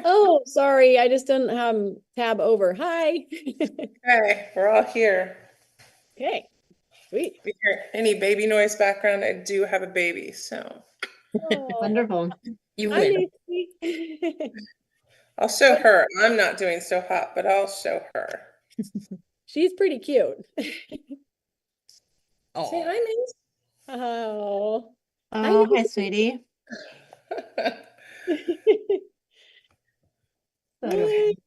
Oh, sorry. I just didn't tab over. Hi. Okay, we're all here. Okay, sweet. If you hear any baby noise background, I do have a baby, so Oh, Wonderful. You hi, win. Macy. I'll show her. I'm not doing so hot, but I'll show her. She's pretty cute. Say Oh, hi, Oh, hi, oh, hi, sweetie. Mace. Macy.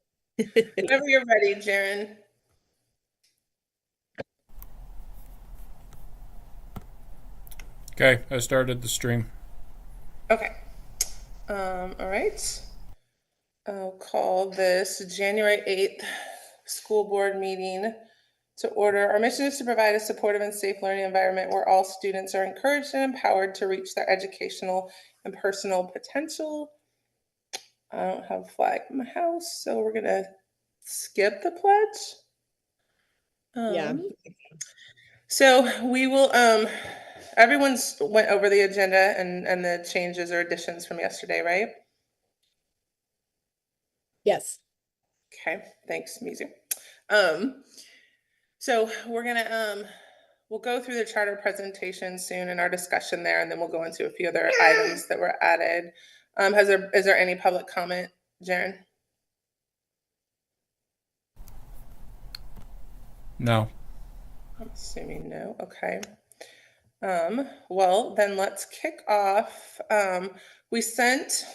Whenever you're ready, Jaren. Okay, I started the stream. Okay. All right. I'll call this January 8th school board meeting to order. Our mission is to provide a supportive and safe learning environment where all students are encouraged and empowered to reach their educational and personal potential. I don't have a flag in my house, so we're gonna skip the pledge. Yeah. So we will everyone's went over the agenda and the changes or additions from yesterday, right? Yes. Okay, thanks, Mizu. Um, so we're gonna we'll go through the charter presentation soon in our discussion there, and then we'll go into a few other items that were added. Is there any public comment, Jaren? No. I'm assuming no. Okay. Well, then let's kick off. We sent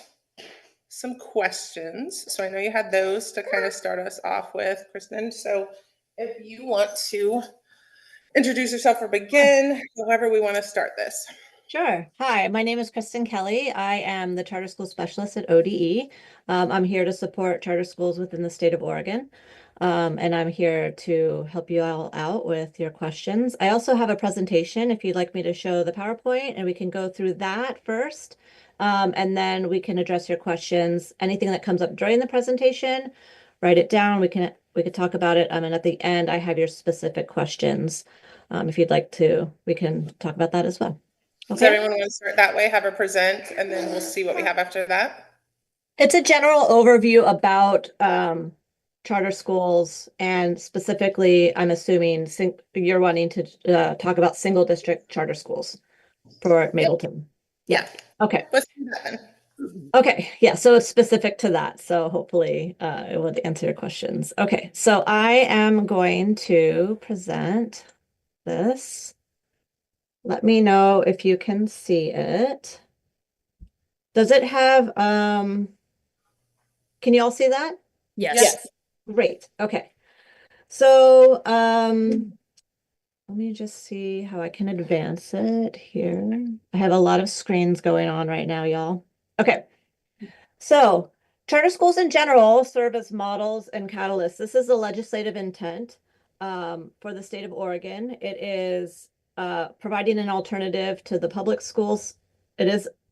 some questions. So I know you had those to kind of start us off with, Kristen. So if you want to introduce yourself or begin, however we want to start this. Sure. Hi, my name is Kristen Kelly. I am the charter school specialist at ODE. I'm here to support charter schools within the state of Oregon. And I'm here to help you all out with your questions. I also have a presentation if you'd like me to show the PowerPoint, and we can go through that first. And then we can address your questions. Anything that comes up during the presentation, write it down. We could talk about it. And at the end, I have your specific questions. If you'd like to, we can talk about that as well. Does Okay. everyone want to start that way, have her present, and then we'll see what we have after that? It's a general overview about charter schools, and specifically, I'm assuming you're wanting to talk about single district charter schools for Yep. Mapleton. Yeah. Okay. Let's do that then. Okay. Yeah. So it's specific to that. So hopefully it will answer your questions. Okay. So I am going to present this. Let me know if you can see it. Does it have, can you all see that? Yes. Yes. Great. Okay. So, let me just see how I can advance it here. I have a lot of screens going on right now, y'all. Okay. So, charter schools in general serve as models and catalysts. This is the legislative intent for the state of Oregon. It is providing an alternative to the public schools.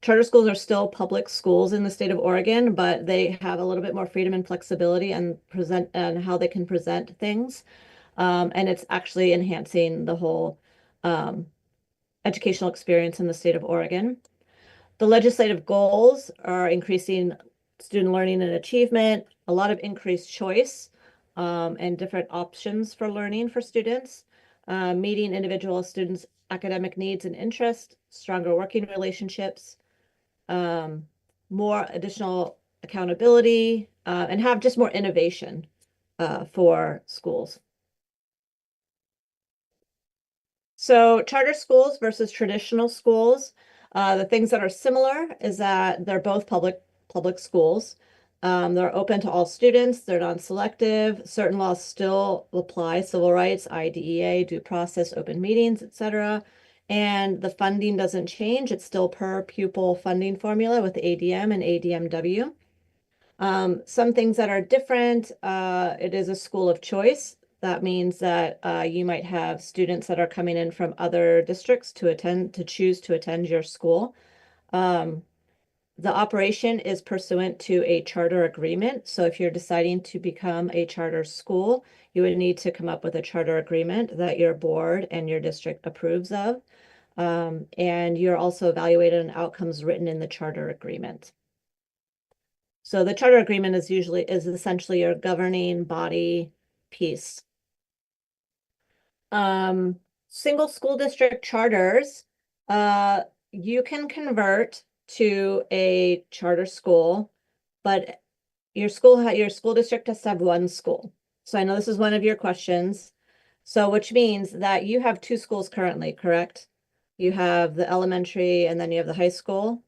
Charter schools are still public schools in the state of Oregon, but they have a little bit more freedom and flexibility and present and how they can present things. And it's actually enhancing the whole educational experience in the state of Oregon. The legislative goals are increasing student learning and achievement, a lot of increased choice, and different options for learning for students, meeting individual students' academic needs and interests, stronger working relationships, more additional accountability, and have just more innovation for schools. So charter schools versus traditional schools, the things that are similar is that they're both public schools. They're open to all students. They're non-selective. Certain laws still apply: civil rights, IDEA, due process, open meetings, etc. And the funding doesn't change. It's still per pupil funding formula with ADM and ADMW. Some things that are different, it is a school of choice. That means that you might have students that are coming in from other districts to choose to attend your school. The operation is pursuant to a charter agreement. So if you're deciding to become a charter school, you would need to come up with a charter agreement that your board and your district approves of. And you're also evaluated on outcomes written in the charter agreement. So the charter agreement is essentially your governing body piece. Single school district charters, you can convert to a charter school, but your school district has to have one school. So I know this is one of your questions. So which means that you have two schools currently, correct? You have the elementary and then you have the high school.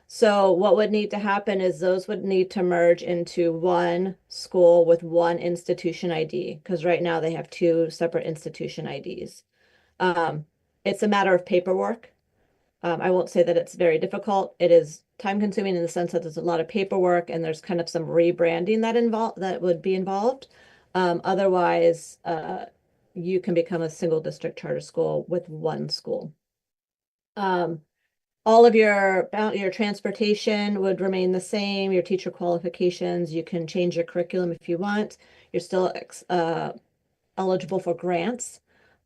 So what would need to happen is those would need to merge into one school with one institution ID, because right now they have two separate institution IDs. It's a matter of paperwork. I won't say that it's very difficult. It is time consuming in the sense that there's a lot of paperwork and there's kind of some rebranding that would be involved. Otherwise, you can become a single district charter school with one school. All of your transportation would remain the same, your teacher qualifications, you can change your curriculum if you want. You're still eligible for grants.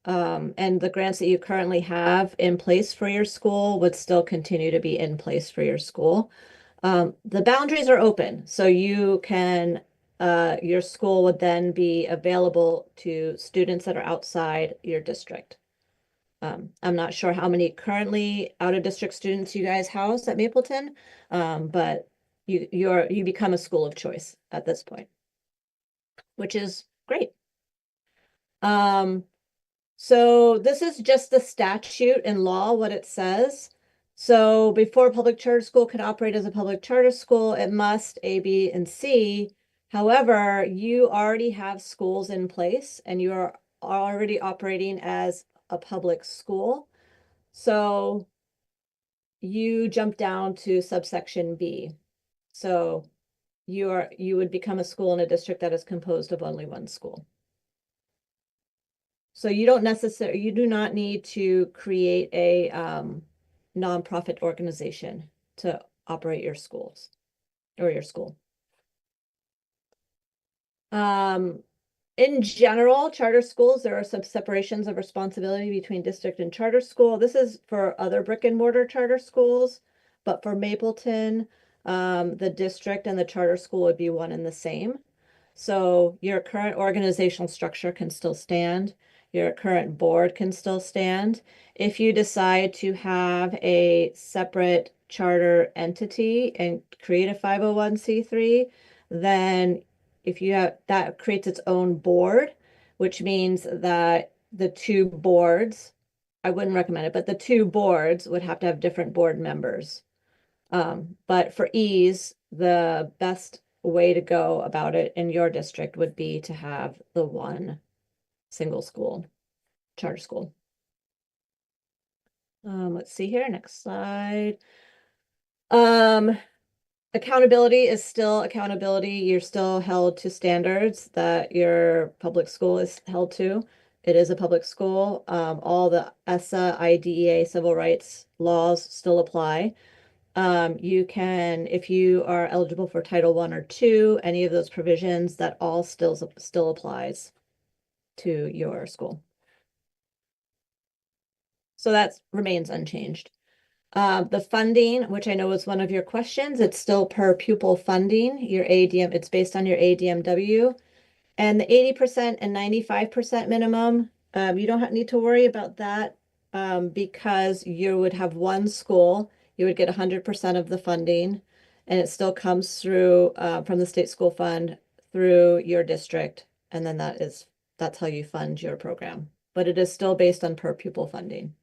And the grants that you currently have in place for your school would still continue to be in place for your school. The boundaries are open, so you can, your school would then be available to students that are outside your district. I'm not sure how many currently out-of-district students you guys house at Mapleton, but you become a school of choice at this point, which is great. So this is just the statute and law, what it says. So before a public charter school can operate as a public charter school, it must A, B, and C. However, you already have schools in place and you are already operating as a public school. So you jump down to subsection B. So you would become a school in a district that is composed of only one school. So you do not need to create a nonprofit organization to operate your schools or your school. In general, charter schools, there are some separations of responsibility between district and charter school. This is for other brick and mortar charter schools, but for Mapleton, the district and the charter school would be one and the same. So your current organizational structure can still stand. Your current board can still stand. If you decide to have a separate charter entity and create a 501c3, then if you have that creates its own board, which means that the two boards, I wouldn't recommend it, but the two boards would have to have different board members. But for ease, the best way to go about it in your district would be to have the one single school, charter school. Let's see here, next slide. Accountability is still accountability. You're still held to standards that your public school is held to. It is a public school. All the ESSA, IDEA, civil rights laws still apply. You can, if you are eligible for Title I or II, any of those provisions, that all still applies to your school. So that remains unchanged. The funding, which I know is one of your questions, it's still per pupil funding, your ADM, it's based on your ADMW. And the 80% and 95% minimum, you don't need to worry about that because you would have one school, you would get 100% of the funding, and it still comes through from the state school fund through your district, and then that's how you fund your program. But it is still based on per pupil funding.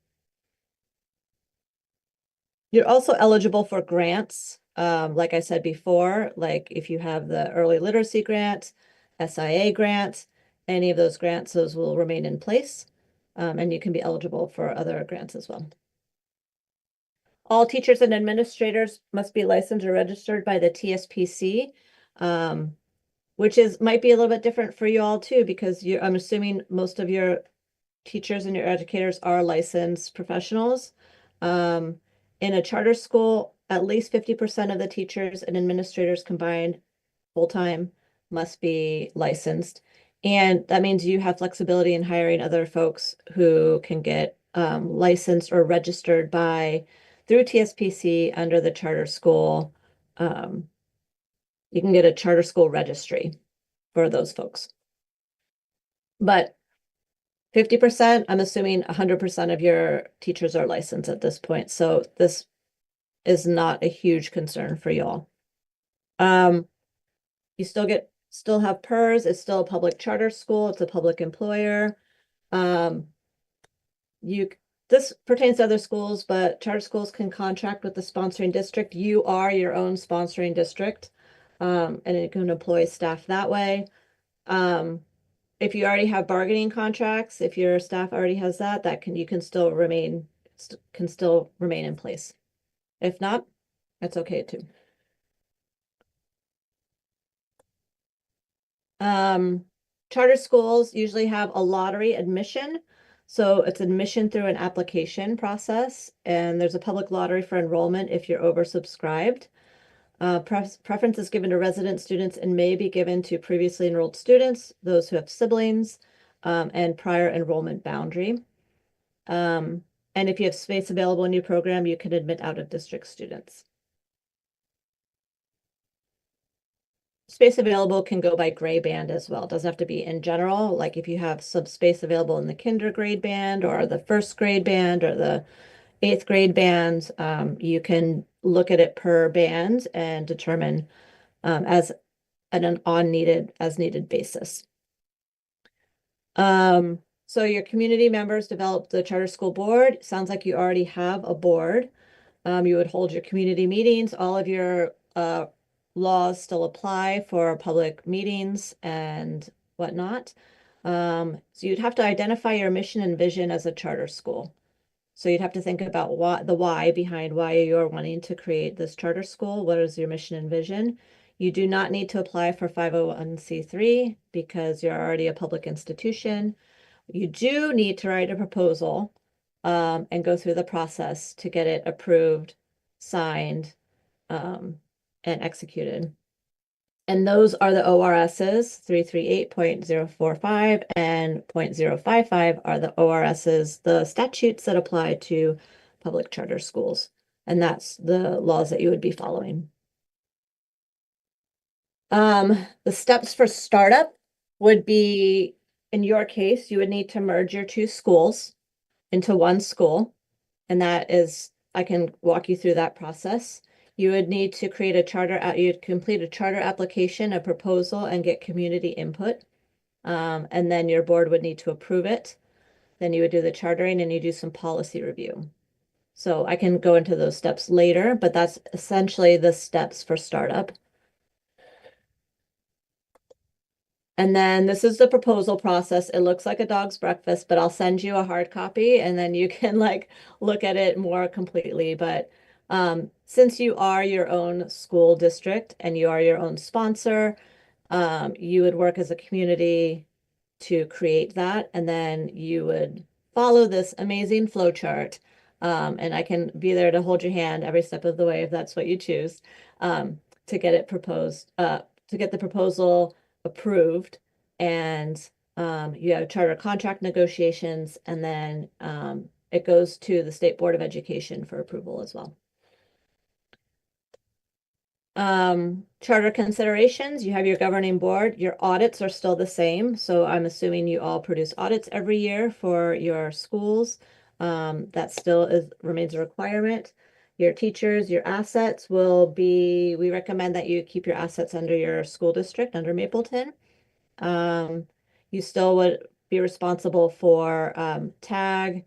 You're also eligible for grants. Like I said before, like if you have the early literacy grant, SIA grant, any of those grants, those will remain in place. And you can be eligible for other grants as well. All teachers and administrators must be licensed or registered by the TSPC, which might be a little bit different for you all too, because I'm assuming most of your teachers and your educators are licensed professionals. In a charter school, at least 50% of the teachers and administrators combined full-time must be licensed. And that means you have flexibility in hiring other folks who can get licensed or registered through TSPC under the charter school you can get a charter school registry for those folks. But 50%, I'm assuming 100% of your teachers are licensed at this point. So this is not a huge concern for y'all. You still have PERS. It's still a public charter school. It's a public employer. This pertains to other schools, but charter schools can contract with the sponsoring district. You are your own sponsoring district, and you can employ staff that way. If you already have bargaining contracts, if your staff already has that you can still remain in place. If not, that's okay too. Charter schools usually have a lottery admission. So it's admission through an application process, and there's a public lottery for enrollment if you're oversubscribed. Preference is given to resident students and may be given to previously enrolled students, those who have siblings, and prior enrollment boundary. And if you have space available in your program, you can admit out-of-district students. Space available can go by grade band as well. It doesn't have to be in general. Like if you have some space available in the kinder grade band or the first grade band or the 8th grade band, you can look at it per band and determine as an as needed basis. So your community members develop the charter school board. Sounds like you already have a board. You would hold your community meetings. All of your laws still apply for public meetings and whatnot. So you'd have to identify your mission and vision as a charter school. So you'd have to think about the why behind why you're wanting to create this charter school. What is your mission and vision? You do not need to apply for 501c3 because you're already a public institution. You do need to write a proposal and go through the process to get it approved, signed, and executed. And those are the ORSs. 338.045 and 0.055 are the ORSs, the statutes that apply to public charter schools. And that's the laws that you would be following. The steps for startup would be, in your case, you would need to merge your two schools into one school. And that is, I can walk you through that process. You would need to create a charter, you'd complete a charter application, a proposal, and get community input. And then your board would need to approve it. Then you would do the chartering and you do some policy review. So I can go into those steps later, but that's essentially the steps for startup. And then this is the proposal process. It looks like a dog's breakfast, but I'll send you a hard copy and then you can like look at it more completely. But since you are your own school district and you are your own sponsor, you would work as a community to create that. And then you would follow this amazing flow chart. And I can be there to hold your hand every step of the way if that's what you choose, to get it proposed, to get the proposal approved, and you have charter contract negotiations, and then it goes to the State Board of Education for approval as well. Charter considerations, you have your governing board. Your audits are still the same, so I'm assuming you all produce audits every year for your schools. That still remains a requirement. Your teachers, your assets will be, we recommend that you keep your assets under your school district, under Mapleton. You still would be responsible for TAG,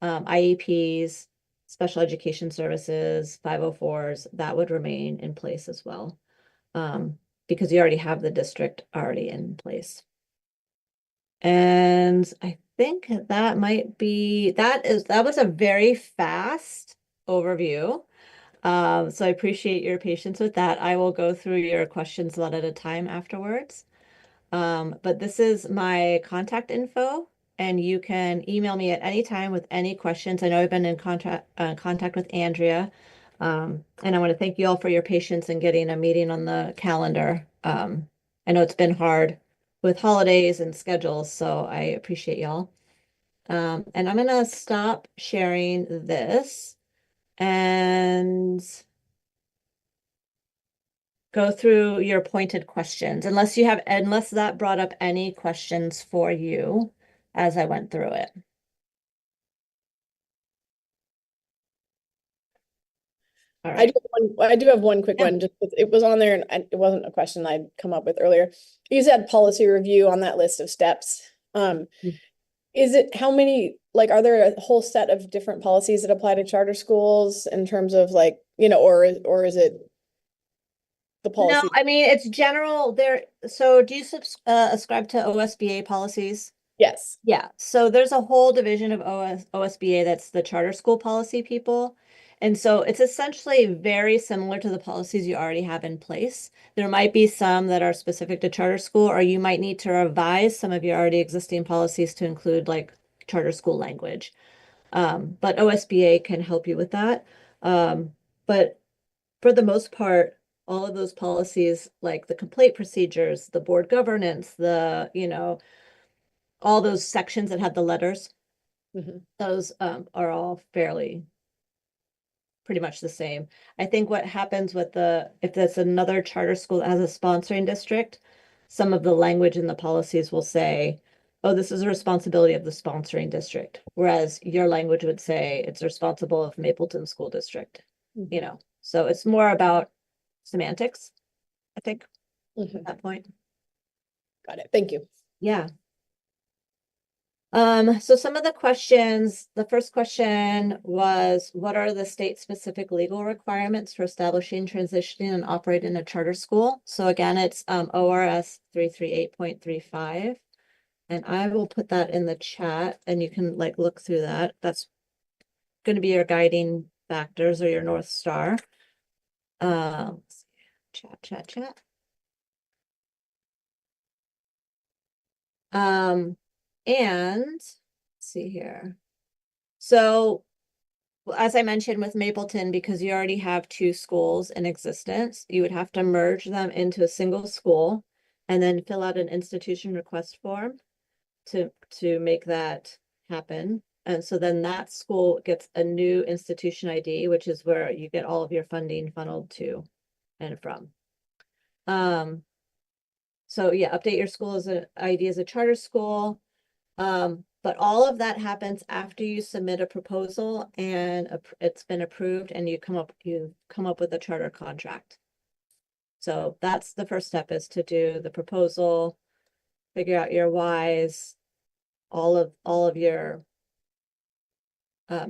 IEPs, special education services, 504s, that would remain in place as well. Because you already have the district already in place. And I think that might be, that was a very fast overview. So I appreciate your patience with that. I will go through your questions one at a time afterwards. But this is my contact info, and you can email me at any time with any questions. I know I've been in contact with Andrea. And I want to thank you all for your patience in getting a meeting on the calendar. I know it's been hard with holidays and schedules, so I appreciate y'all. And I'm going to stop sharing this. And go through your pointed questions, unless that brought up any questions for you as I went through it. All right. I do have one quick Yeah. one, just 'cause it was on there and it wasn't a question I'd come up with earlier. You said policy review on that list of steps. Mm. Is it, how many, like, are there a whole set of different policies that apply to charter schools in terms of like, or is it the No, policy? I mean, it's general there. So do you ascribe to OSBA policies? Yes. Yeah, so there's a whole division of OSBA that's the charter school policy people. And so it's essentially very similar to the policies you already have in place. There might be some that are specific to charter school, or you might need to revise some of your already existing policies to include like charter school language. But OSBA can help you with that. But for the most part, all of those policies, like the complaint procedures, the board governance, all those sections that have the letters, Mhm. those are all fairly pretty much the same. I think what happens with if there's another charter school that has a sponsoring district, some of the language in the policies will say, oh, this is a responsibility of the sponsoring district. Whereas your language would say it's responsible of Mapleton School District, Mhm. So it's more about semantics, I think, Mhm. at that point. Got it. Thank you. Yeah. So some of the questions, the first question was, what are the state-specific legal requirements for establishing, transitioning, and operating a charter school? So again, it's ORS 338.35. And I will put that in the chat and you can like look through that. That's going to be your guiding factors or your North Star. Let's see. Chat. And let's see here. So as I mentioned with Mapleton, because you already have two schools in existence, you would have to merge them into a single school and then fill out an institution request form to make that happen. And so then that school gets a new institution ID, which is where you get all of your funding funneled to and from. So yeah, update your school as an ID as a charter school. But all of that happens after you submit a proposal and it's been approved and you come up with a charter contract. So that's the first step, is to do the proposal, figure out your whys, all of your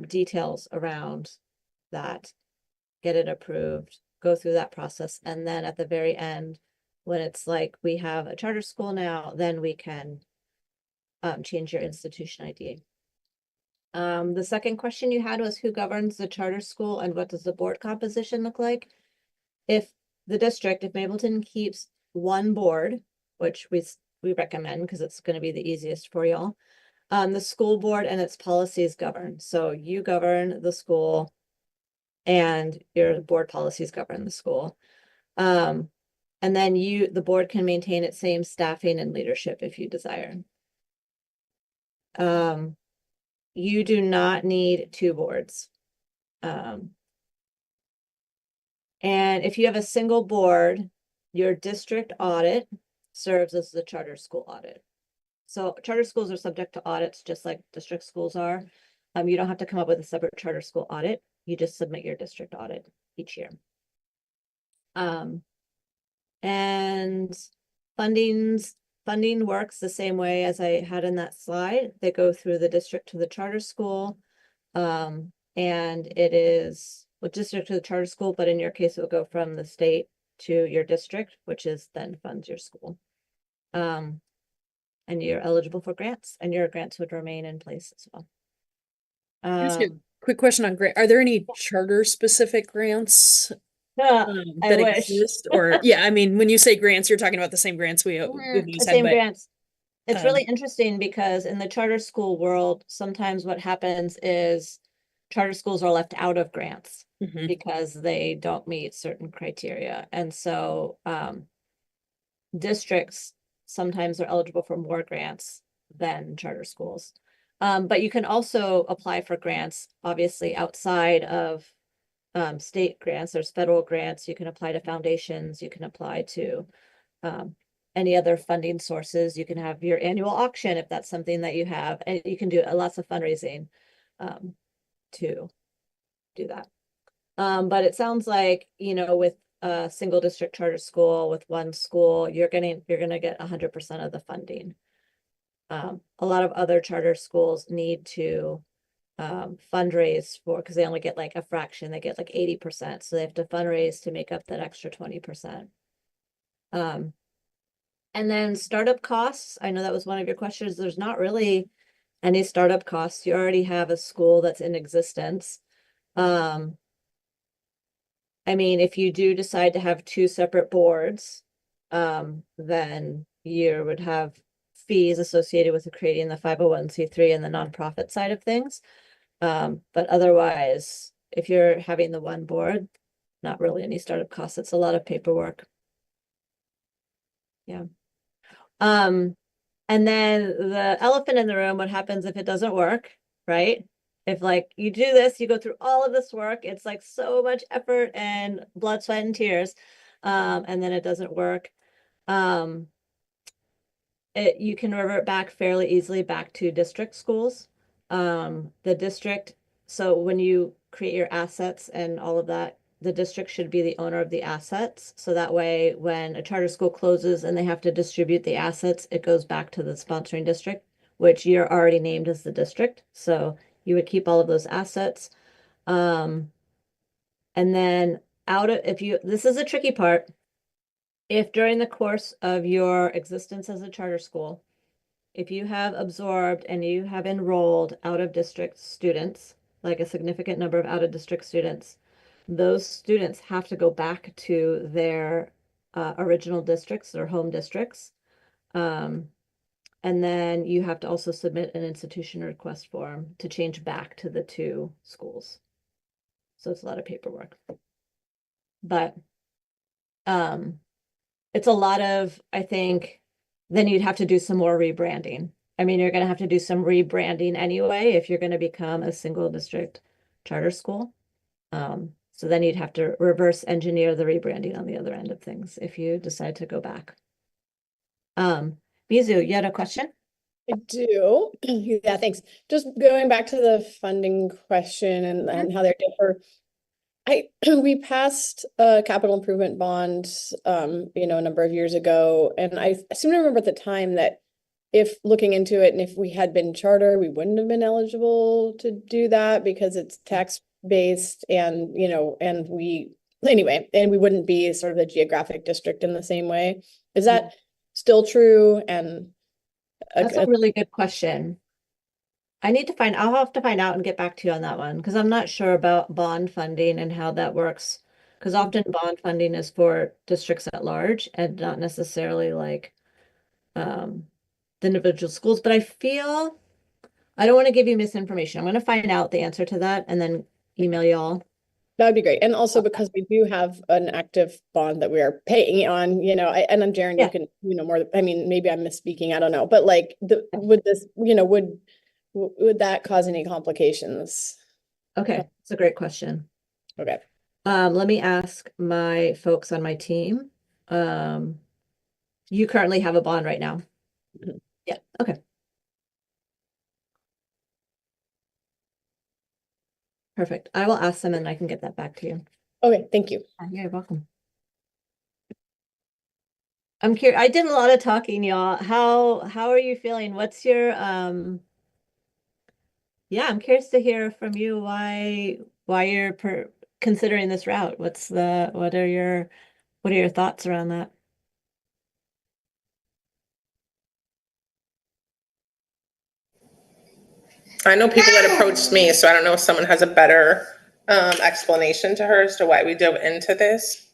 details around that, get it approved, go through that process, and then at the very end, when it's like we have a charter school now, then we can change your institution ID. The second question you had was, who governs the charter school and what does the board composition look like? If Mapleton keeps one board, which we recommend because it's going to be the easiest for y'all, the school board and its policies govern. So you govern the school and your board policies govern the school. And then the board can maintain its same staffing and leadership if you desire. You do not need two boards. And if you have a single board, your district audit serves as the charter school audit. So charter schools are subject to audits just like district schools are. You don't have to come up with a separate charter school audit. You just submit your district audit each year. And funding works the same way as I had in that slide. They go through the district to the charter school. And it is district to the charter school, but in your case, it will go from the state to your district, which is then funds your school. And you're eligible for grants, and your grants would remain in place as well. Ask you a quick question on grant. Are there any charter specific grants I that wish. exist? Or yeah, I mean, when you say grants, you're talking about the same grants we've The always had, same but grants. It's really interesting because in the charter school world, sometimes what happens is charter schools are left out of grants because they don't meet certain criteria. And so districts sometimes are eligible for more grants than charter schools. But you can also apply for grants, obviously, outside of state grants, there's federal grants, you can apply to foundations, you can apply to any other funding sources. You can have your annual auction if that's something that you have, and you can do lots of fundraising to do that. But it sounds like, with a single district charter school, with one school, you're gonna get 100% of the funding. A lot of other charter schools need to fundraise for, because they only get like a fraction, they get like 80%. So they have to fundraise to make up that extra 20%. And then startup costs, I know that was one of your questions. There's not really any startup costs. You already have a school that's in existence. I mean, if you do decide to have two separate boards, then you would have fees associated with creating the 501c3 and the nonprofit side of things. But otherwise, if you're having the one board, not really any startup costs. It's a lot of paperwork. Yeah. And then the elephant in the room, what happens if it doesn't work, right? If like you do this, you go through all of this work, it's like so much effort and blood, sweat, and tears, and then it doesn't work. You can revert back fairly easily back to district schools. The district, so when you create your assets and all of that, the district should be the owner of the assets. So that way, when a charter school closes and they have to distribute the assets, it goes back to the sponsoring district, which you're already named as the district. So you would keep all of those assets. And then this is a tricky part. If during the course of your existence as a charter school, if you have absorbed and you have enrolled out of district students, like a significant number of out of district students, those students have to go back to their original districts, their home districts. And then you have to also submit an institution request form to change back to the two schools. So it's a lot of paperwork. But it's a lot of, I think, then you'd have to do some more rebranding. I mean, you're going to have to do some rebranding anyway if you're going to become a single district charter school. So then you'd have to reverse engineer the rebranding on the other end of things if you decide to go back. Mizu, you had a question? I do. Yeah, thanks. Just going back to the funding question and how they differ. We passed a capital improvement bond, a number of years ago, and I seem to remember at the time that if looking into it and if we had been charter, we wouldn't have been eligible to do that because it's tax based and we wouldn't be sort of a geographic district in the same way. Is that still true? And that's a really good question. I'll have to find out and get back to you on that one because I'm not sure about bond funding and how that works. Because often bond funding is for districts at large and not necessarily like the individual schools. But I don't want to give you misinformation. I'm going to find out the answer to that and then email y'all. That would be great. And also because we do have an active bond that we are paying on, and I'm Jaren, you can, more, I mean, maybe I'm misspeaking, I don't know, but like would this, would that cause any complications? Okay, it's a great question. Okay. Let me ask my folks on my team. You currently have a bond right now? Mhm. Yeah, okay. Perfect. I will ask them and I can get that back to you. Okay, thank you. You're welcome. I'm curious. I did a lot of talking, y'all. How are you feeling? What's your yeah, I'm curious to hear from you why you're considering this route. What are your thoughts around that? I know people that approached me, so I don't know if someone has a better explanation to her as to why we dove into this.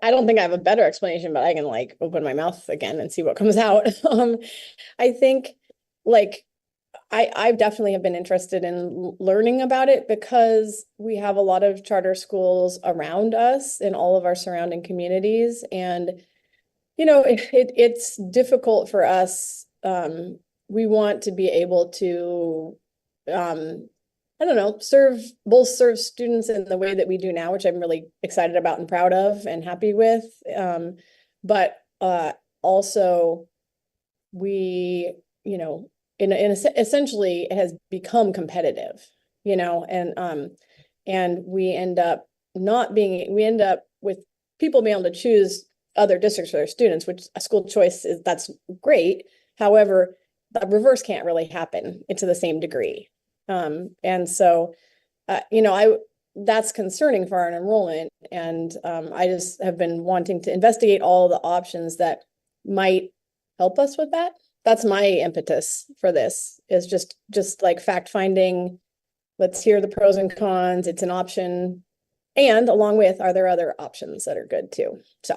I don't think I have a better explanation, but I can like open my mouth again and see what comes out. I think like I definitely have been interested in learning about it because we have a lot of charter schools around us in all of our surrounding communities. And, it's difficult for us. We want to be able to I don't know, serve students in the way that we do now, which I'm really excited about and proud of and happy with. But also we, essentially it has become competitive, and we end up with people being able to choose other districts for their students, which a school choice that's great. However, the reverse can't really happen to the same degree. And so, that's concerning for our enrollment. And I just have been wanting to investigate all the options that might help us with that. That's my impetus for this, is just like fact finding. Let's hear the pros and cons. It's an option. And along with, are there other options that are good too? So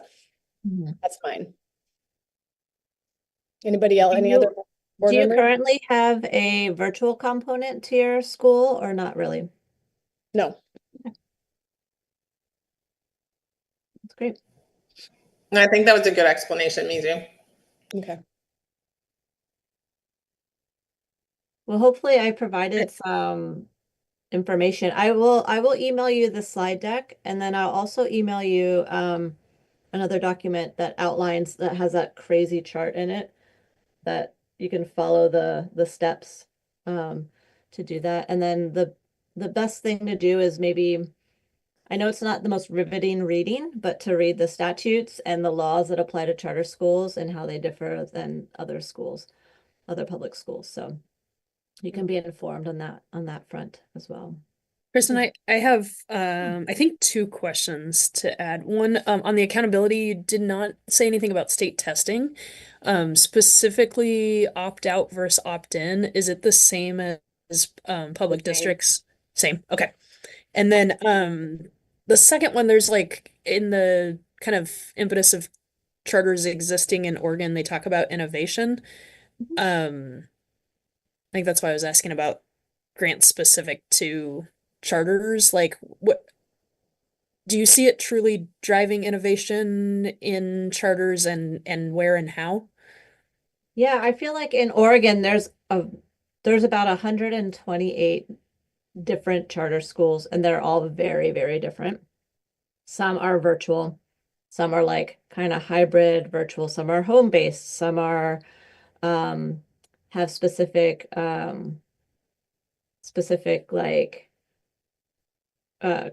that's mine. Anybody else? Any other board Do you members? currently have a virtual component to your school or not really? No. That's great. And I think that was a good explanation, Miju. Okay. Well, hopefully I provided some information. I will email you the slide deck, and then I'll also email you another document that has that crazy chart in it that you can follow the steps to do that. And then the best thing to do is maybe, I know it's not the most riveting reading, but to read the statutes and the laws that apply to charter schools and how they differ than other schools, other public schools. So you can be informed on that front as well. Kristen, I have I think two questions to add. One, on the accountability, you did not say anything about state testing. Specifically opt out versus opt in. Is it the same as public districts? Same. Okay. And then the second one, there's like in the kind of impetus of charters existing in Oregon, they talk about innovation. I think that's why I was asking about grants specific to charters. Like, what do you see it truly driving innovation in charters, and where and how? Yeah, I feel like in Oregon there's about 128 different charter schools, and they're all very, very different. Some are virtual, some are like kind of hybrid virtual, some are home-based, some are have specific like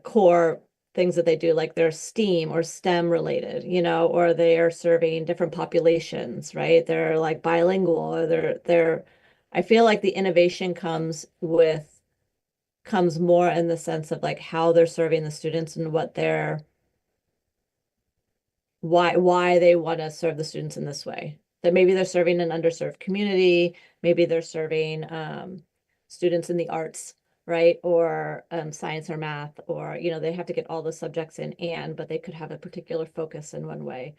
core things that they do, like they're STEAM or STEM related, or they are serving different populations, right? They're like bilingual, or I feel like the innovation comes more in the sense of like how they're serving the students and why they want to serve the students in this way. That maybe they're serving an underserved community, maybe they're serving students in the arts, right? Or science or math, or they have to get all the subjects in, but they could have a particular focus in one way.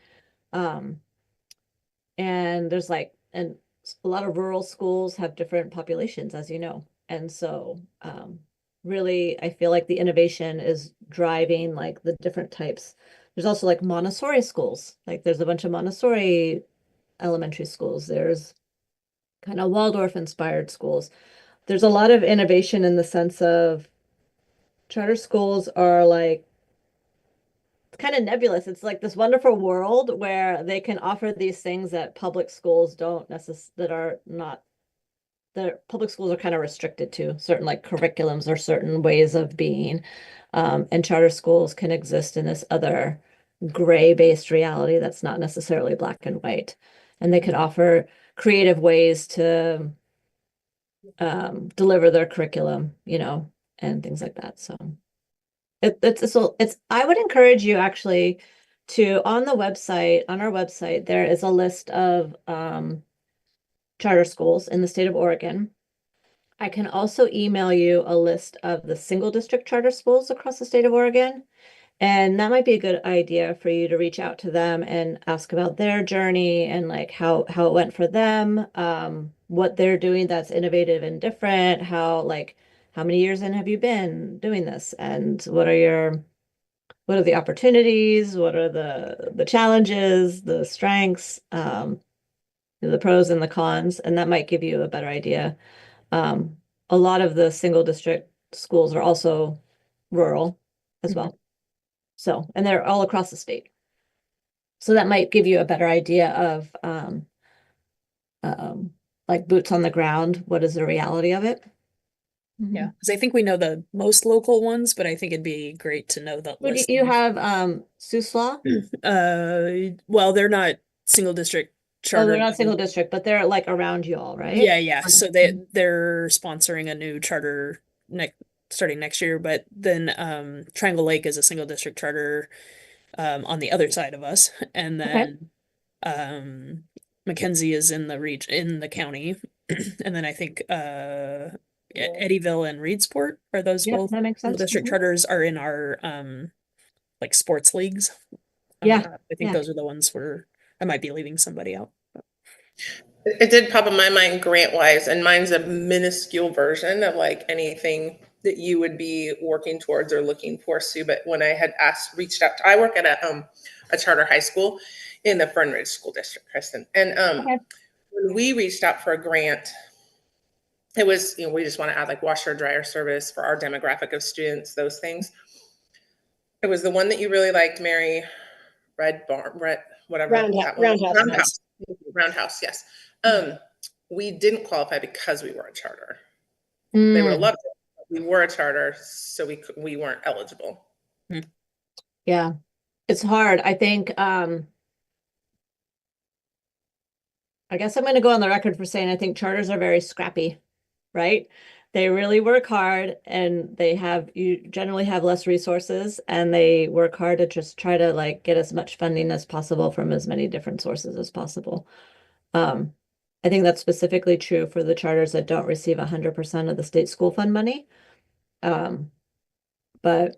And there's and a lot of rural schools have different populations, as you know. And so really, I feel like the innovation is driving like the different types. There's also like Montessori schools. Like there's a bunch of Montessori elementary schools. There's kind of Waldorf inspired schools. There's a lot of innovation in the sense of charter schools are like kind of nebulous. It's like this wonderful world where they can offer these things that public schools don't that public schools are kind of restricted to certain like curriculums or certain ways of being. And charter schools can exist in this other gray-based reality that's not necessarily black and white. And they can offer creative ways to deliver their curriculum, and things like that. So it's I would encourage you actually to, on our website, there is a list of charter schools in the state of Oregon. I can also email you a list of the single district charter schools across the state of Oregon. And that might be a good idea for you to reach out to them and ask about their journey and like how it went for them, what they're doing that's innovative and different, how many years in have you been doing this, and what are the opportunities, what are the challenges, the strengths, the pros and the cons, and that might give you a better idea. A lot of the single district schools are also rural as Mhm. well. So, and they're all across the state. So that might give you a better idea of like boots on the ground. What is the reality of it? Yeah, because I think we know the most local ones, but I think it'd be great to know the Would list. you have Suslaw? Well, they're not single district Oh, they're charter. not single district, but they're like around you all, right? Yeah, yeah. So they're sponsoring a new charter next starting next year, but then Triangle Lake is a single district charter on the other side of us, and Okay. then Mackenzie is in the in the county, and then I think Eddyville and Reedsport are those Yep, both that makes single sense. district Mhm. charters are in our like sports leagues. Yeah, I think yeah. those are the ones where I might be leaving somebody out. It did pop in my mind grant wise, and mine's a minuscule version of like anything that you would be working towards or looking for, Sue. But when I had reached out, I work at a charter high school in the Fern Ridge School District, Kristen, and Okay. when we reached out for a grant, it was, we just want to add like washer dryer service for our demographic of students, those things. It was the one that you really liked, Mary, Red Barn, Red, whatever that one was. Roundhouse. Roundhouse. Roundhouse, yes. We didn't qualify because we were a charter. They would have Mm, loved it. But we were a charter, so we weren't eligible. yeah. It's hard. I think I guess I'm going to go on the record for saying I think charters are very scrappy, right? They really work hard and you generally have less resources and they work hard to just try to like get as much funding as possible from as many different sources as possible. Um, I think that's specifically true for the charters that don't receive 100% of the state school fund money. But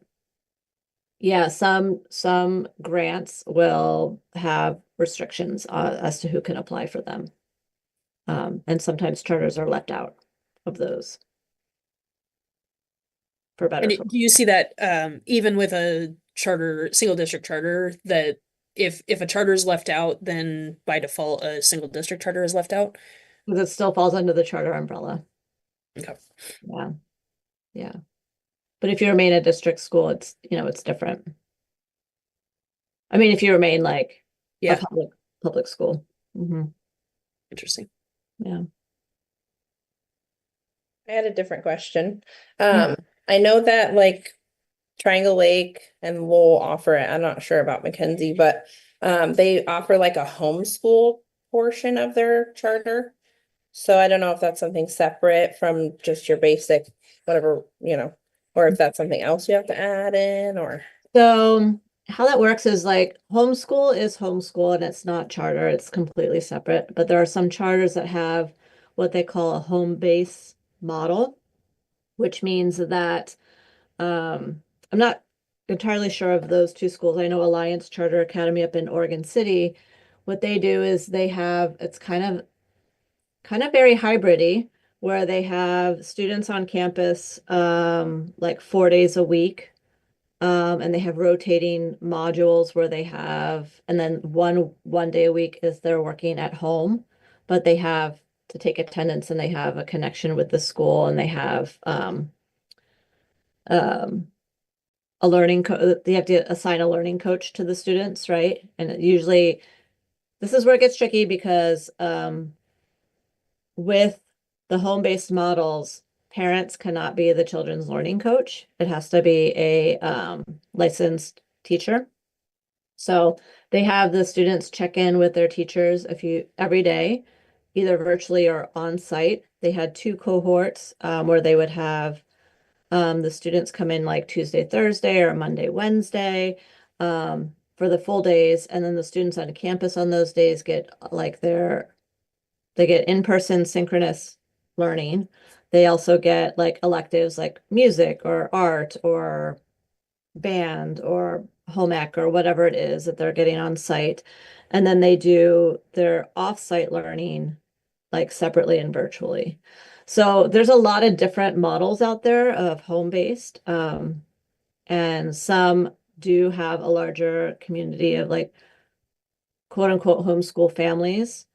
yeah, some grants will have restrictions as to who can apply for them. And sometimes charters are left out of those for better. And do you see that even with a charter, single district charter, that if a charter is left out, then by default a single district charter is left out? Because it still falls under the charter umbrella. Okay. Yeah. Yeah. But if you remain a district school, it's different. I mean, if you remain like a Yeah, public school. interesting. Yeah. I had a different question. Yeah. I know that like Triangle Lake and Lowell offer it. I'm not sure about Mackenzie, but they offer like a homeschool portion of their charter. So I don't know if that's something separate from just your basic whatever, or if that's something else you have to add in or. So how that works is like homeschool is homeschool and it's not charter, it's completely separate. But there are some charters that have what they call a home base model, which means that I'm not entirely sure of those two schools. I know Alliance Charter Academy up in Oregon City. What they do is it's kind of very hybridy, where they have students on campus like 4 days a week. And they have rotating modules where and then one day a week is they're working at home, but they have to take attendance and they have a connection with the school and they have um, a they have to assign a learning coach to the students, right? And usually this is where it gets tricky because with the home-based models, parents cannot be the children's learning coach. It has to be a licensed teacher. So they have the students check in with their teachers every day, either virtually or on site. They had two cohorts where they would have the students come in like Tuesday, Thursday, or Monday, Wednesday for the full days, and then the students on campus on those days get they get in-person synchronous learning. They also get like electives like music or art or band or home ec or whatever it is that they're getting on site. And then they do their off-site learning like separately and virtually. So there's a lot of different models out there of home-based. And some do have a larger community of like quote unquote homeschool families.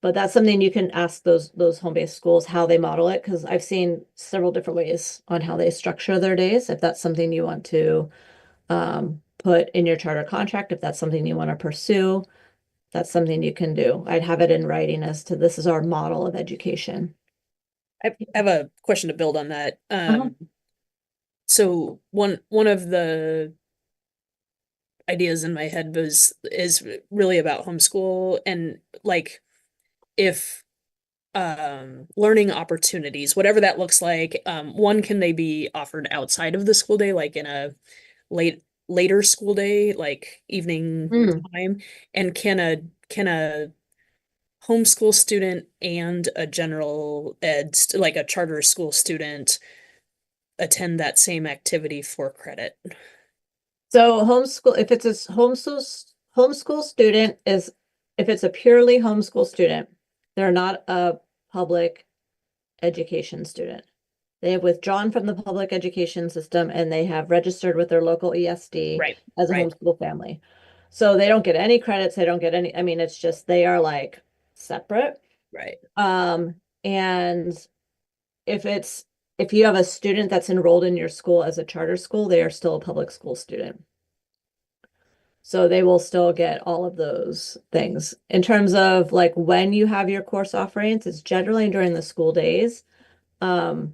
But that's something you can ask those home-based schools how they model it, because I've seen several different ways on how they structure their days. If that's something you want to put in your charter contract, if that's something you want to pursue, that's something you can do. I'd have it in writing as to this is our model of education. I have a question to build on that. Uh-huh. So one of the ideas in my head is really about homeschool and like if learning opportunities, whatever that looks like, one, can they be offered outside of the school day, like in a later school day, like evening Mm. time? And can a homeschool student and a general ed, like a charter school student, attend that same activity for credit? So homeschool, if it's a homeschool student is, if it's a purely homeschool student, they're not a public education student. They have withdrawn from the public education system and they have registered with their local ESD Right, as a right, homeschool family. So they don't get any credits, they don't get any, I mean, it's just they are like separate. right. And if you have a student that's enrolled in your school as a charter school, they are still a public school student. So they will still get all of those things. In terms of like when you have your course offerings, it's generally during the school days. I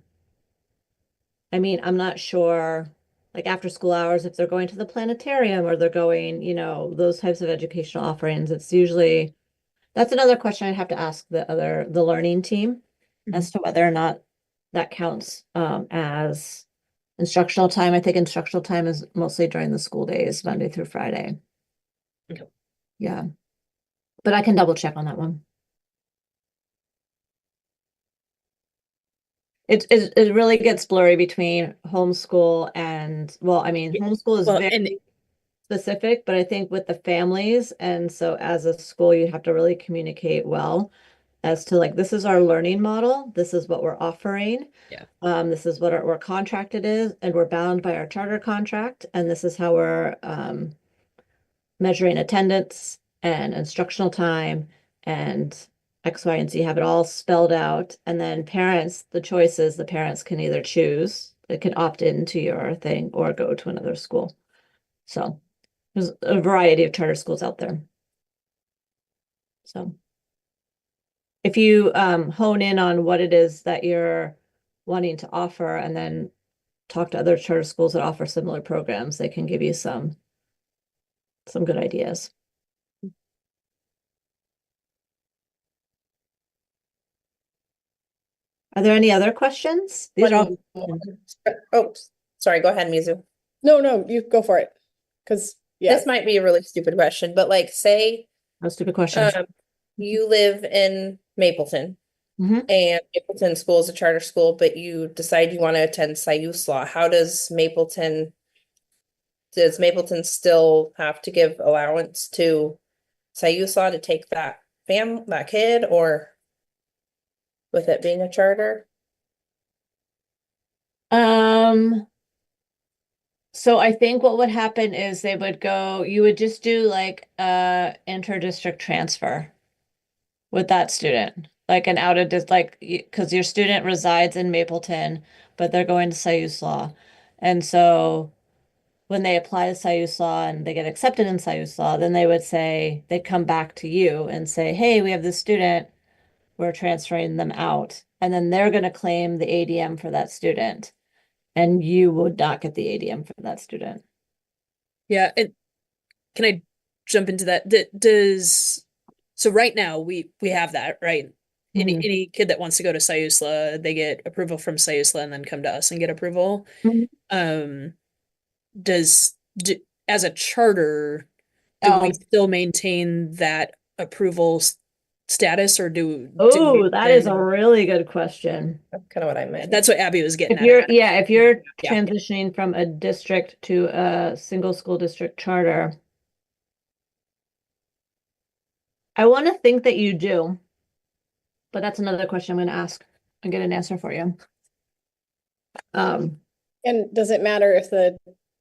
mean, I'm not sure, like after school hours, if they're going to the planetarium or they're going, those types of educational offerings, it's usually, that's another question I'd have to ask the learning team as to whether or not that counts as instructional time. I think instructional time is mostly during the school days, Monday through Friday. Okay. Yeah. But I can double check on that one. It really gets blurry between homeschool and, well, I mean, homeschool is Well, very and specific, but I think with the families, and so as a school, you have to really communicate well as to like, this is our learning model, this is what we're offering. yeah. This is what our contracted is, and we're bound by our charter contract, and this is how we're measuring attendance and instructional time and X, Y, and Z, have it all spelled out. And then parents, the choices, the parents can either choose, they can opt into your thing or go to another school. So there's a variety of charter schools out there. So if you hone in on what it is that you're wanting to offer and then talk to other charter schools that offer similar programs, they can give you some good ideas. Are there any other questions? These are all. Oh, sorry, go ahead, Mizu. No, you go for it. Because, yeah, This might be a really stupid question, but like say No stupid questions. you live in Mapleton Mhm. and Mapleton School is a charter school, but you decide you want to attend Law. How does Mapleton still have to give allowance to Law to take that kid, or with it being a charter? So I think what would happen is you would just do like inter-district transfer with that student, like an out of like, because your student resides in Mapleton, but they're going to Law. And so when they apply to Law and they get accepted in Law, then they'd come back to you and say, hey, we have this student, we're transferring them out. And then they're going to claim the ADM for that student. And you would not get the ADM for that student. Yeah, and can I jump into that? So right now we have that, right? Any kid that wants to go to Sayusla, they get approval from Sayusla and then come to us and get approval. Mhm. As a charter, do we still maintain that approval status, or do we That is a then- really good question. That's kind of what I meant. That's what Abby was getting If at. you're Yeah. transitioning from a district to a single school district charter, I want to think that you do, but that's another question I'm going to ask and get an answer for you. and does it matter if the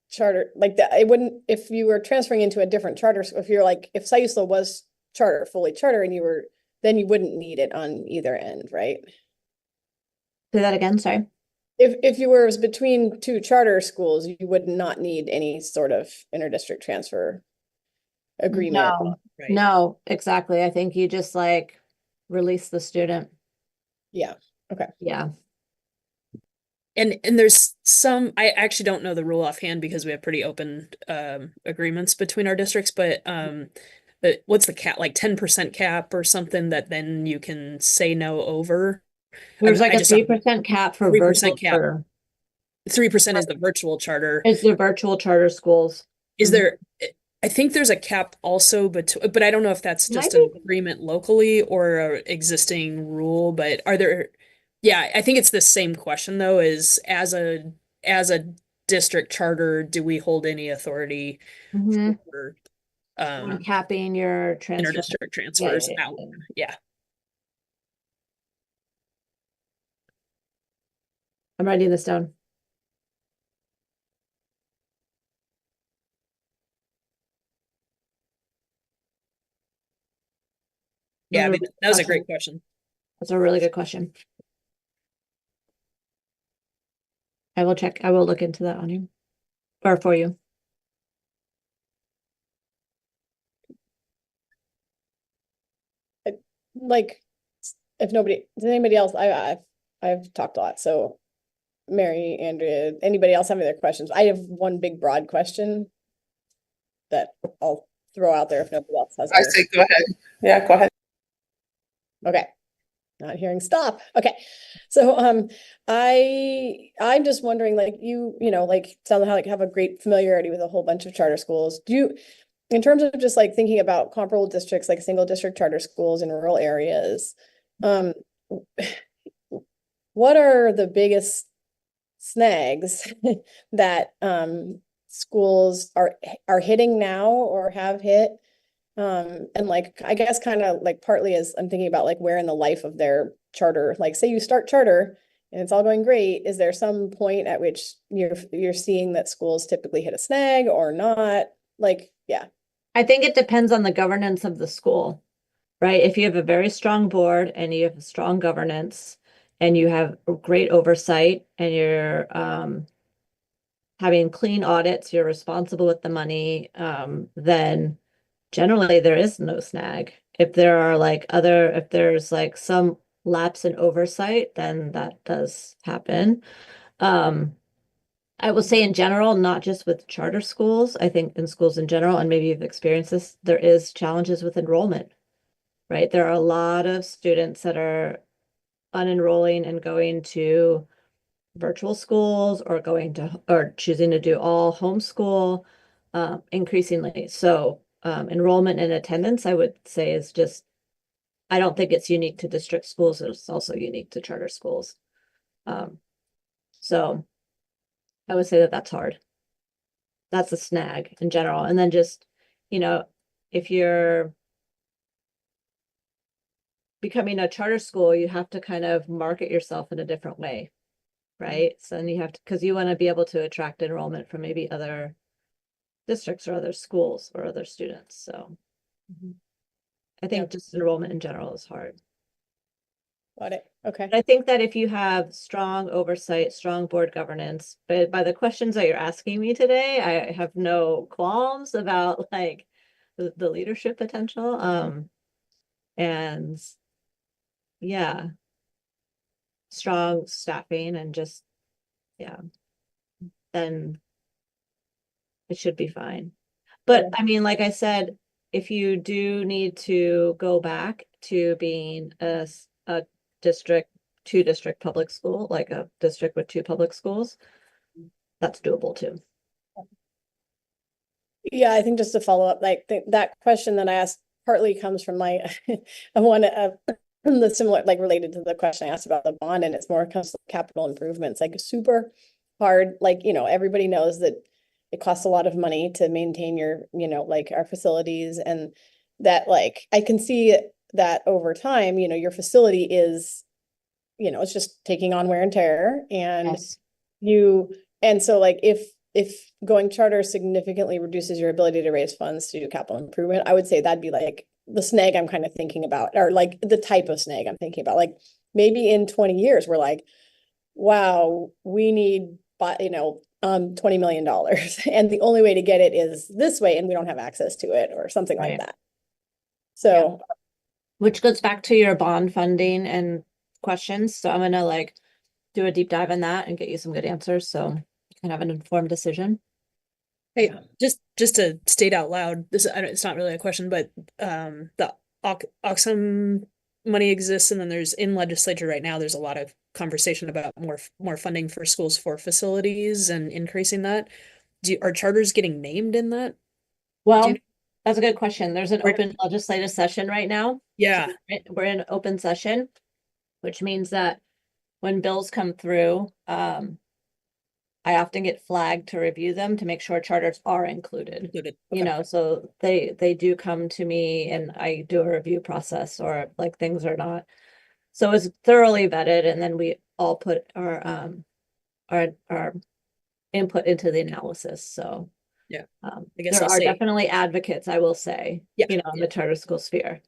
charter, like that, it wouldn't, if you were transferring into a different charter, if you're like, if Sayusla was fully charter and then you wouldn't need it on either end, right? Say that again, sorry. If you were between two charter schools, you would not need any sort of interdistrict transfer agreement. No, Right. no, exactly. I think you just like release the student. Yeah, okay. Yeah. And there's some, I actually don't know the rule offhand because we have pretty open agreements between our districts, but what's the cap, like 10% cap or something that then you can say no over? There's like I a just 3% cap for 3% virtual cap. charter. 3% is the virtual charter. It's the virtual charter schools. Is Mhm. there, I think there's a cap also, but I don't know if that's just Might an be. agreement locally or a existing rule, but are there, yeah, I think it's the same question though, is as a district charter, do we hold any authority Mhm. for On capping your transfer. interdistrict Yeah, transfers yeah, out? yeah. Yeah. I'm writing this down. Yeah, I Those are mean, good that was a great questions. question. That's a really good question. I will check. I will look into that on you or for you. Like, if nobody, does anybody else, I've talked a lot, so Mary, Andrea, anybody else have any other questions? I have one big broad question that I'll throw out there if nobody else has. I other- say, go ahead. Yeah, go ahead. Okay. Not hearing stop. Okay. So I'm just wondering, like, you know, like sound like have a great familiarity with a whole bunch of charter schools. Do you, in terms of just like thinking about comparable districts, like single district charter schools in rural areas, um what are the biggest snags that schools are hitting now or have hit? And like, I guess kind of like partly as I'm thinking about like where in the life of their charter, like say you start charter and it's all going great, is there some point at which you're seeing that schools typically hit a snag or not? Like, yeah. I think it depends on the governance of the school, right? If you have a very strong board and you have a strong governance and you have great oversight and you're having clean audits, you're responsible with the money, then generally there is no snag. If there are like if there's like some lapse in oversight, then that does happen. I will say in general, not just with charter schools, I think in schools in general, and maybe you've experienced this, there is challenges with enrollment, right? There are a lot of students that are unenrolling and going to virtual schools or or choosing to do all homeschool, increasingly. So enrollment and attendance, I would say is just, I don't think it's unique to district schools. It's also unique to charter schools. So I would say that that's hard. That's a snag in general. And then just, you know, if you're becoming a charter school, you have to kind of market yourself in a different way, right? So then you have to, because you want to be able to attract enrollment from maybe other districts or other schools or other students. So I think just enrollment in general is hard. Got it. Okay. I think that if you have strong oversight, strong board governance, but by the questions that you're asking me today, I have no qualms about like the leadership potential. And yeah, strong staffing and just, yeah, then it should be fine. But Okay. I mean, like I said, if you do need to go back to being a district, two district public school, like a district with two public schools, that's doable too. Yeah, I think just to follow up, like that question that I asked partly comes from my I want to the similar, like related to the question I asked about the bond, and it's more comes to capital improvements, like super hard. Like, you know, everybody knows that it costs a lot of money to maintain your, you know, like our facilities, and that like I can see that over time, you know, your facility is, you know, it's just taking on wear and tear, and Yes. and so like if going charter significantly reduces your ability to raise funds to do capital improvement, I would say that'd be like the snag I'm kind of thinking about, or like the type of snag I'm thinking about. Like maybe in 20 years, we're like, wow, we need, $20 million. And the only way to get it is this way, and we don't have access to it or something like Right. that. So, Which goes back to your bond funding and questions. So I'm gonna like do a deep dive in that and get you some good answers so you can have an informed decision. Hey, just to state out loud, it's not really a question, but the Oxum money exists, and then there's in legislature right now, there's a lot of conversation about more funding for schools for facilities and increasing that. Are charters getting named in that? Well, you- that's a good question. There's an Where- open legislative session right now. Yeah, We're in open session, which means that when bills come through, I often get flagged to review them to make sure charters are included. included. You Okay. know, so they do come to me and I do a review process, or like things are not. So it's thoroughly vetted, and then we all put our input into the analysis. So Yeah. I guess there I'll are say, definitely advocates, I will say, Yeah, you know, in the charter school sphere.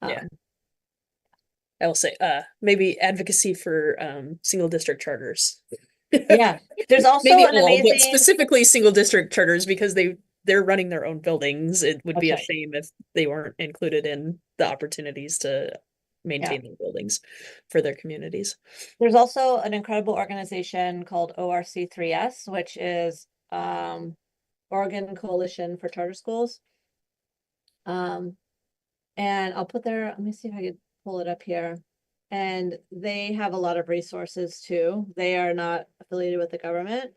Yeah. I will say, maybe advocacy for single district charters. Yeah, there's also Maybe an all, but amazing. specifically single district charters because they're running their own buildings. It would be a That's right. shame if they weren't included in the opportunities to maintain their buildings for their communities. There's also an incredible organization called ORC3S, which is Oregon Coalition for Charter Schools. And I'll put their, let me see if I could pull it up here. And they have a lot of resources too. They are not affiliated with the government.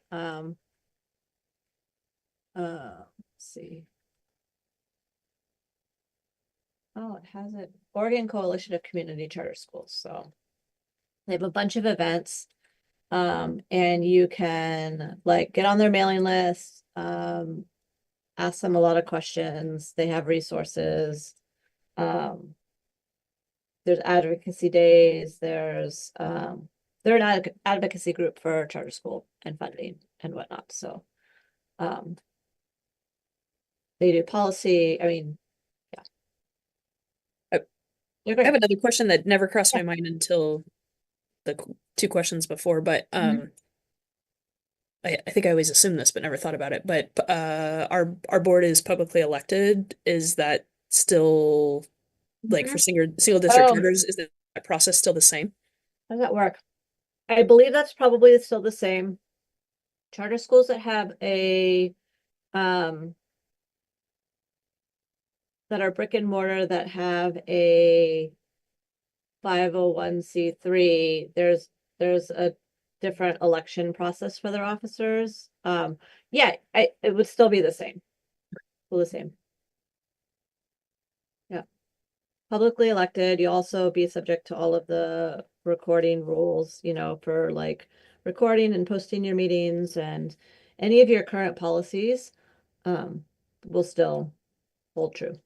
Let's see. Oh, it has it. Oregon Coalition of Community Charter Schools. So they have a bunch of events. And you can like get on their mailing list, ask them a lot of questions. They have resources. There's advocacy days. They're an advocacy group for charter school and funding and whatnot. So, they do policy. I mean, yeah. I have another question that never crossed my mind until the two questions before, but I think I always assumed this, but never thought about it. But our board is publicly elected. Is that still like for single district charters? Is that process still the same? How does that work? I believe that's probably still the same. Charter schools that have a that are brick and mortar that have a 501c3, there's a different election process for their officers. Yeah, it would still be the same. Still the same. Yeah. Publicly elected, you also be subject to all of the recording rules, you know, for like recording and posting your meetings, and any of your current policies will still hold true.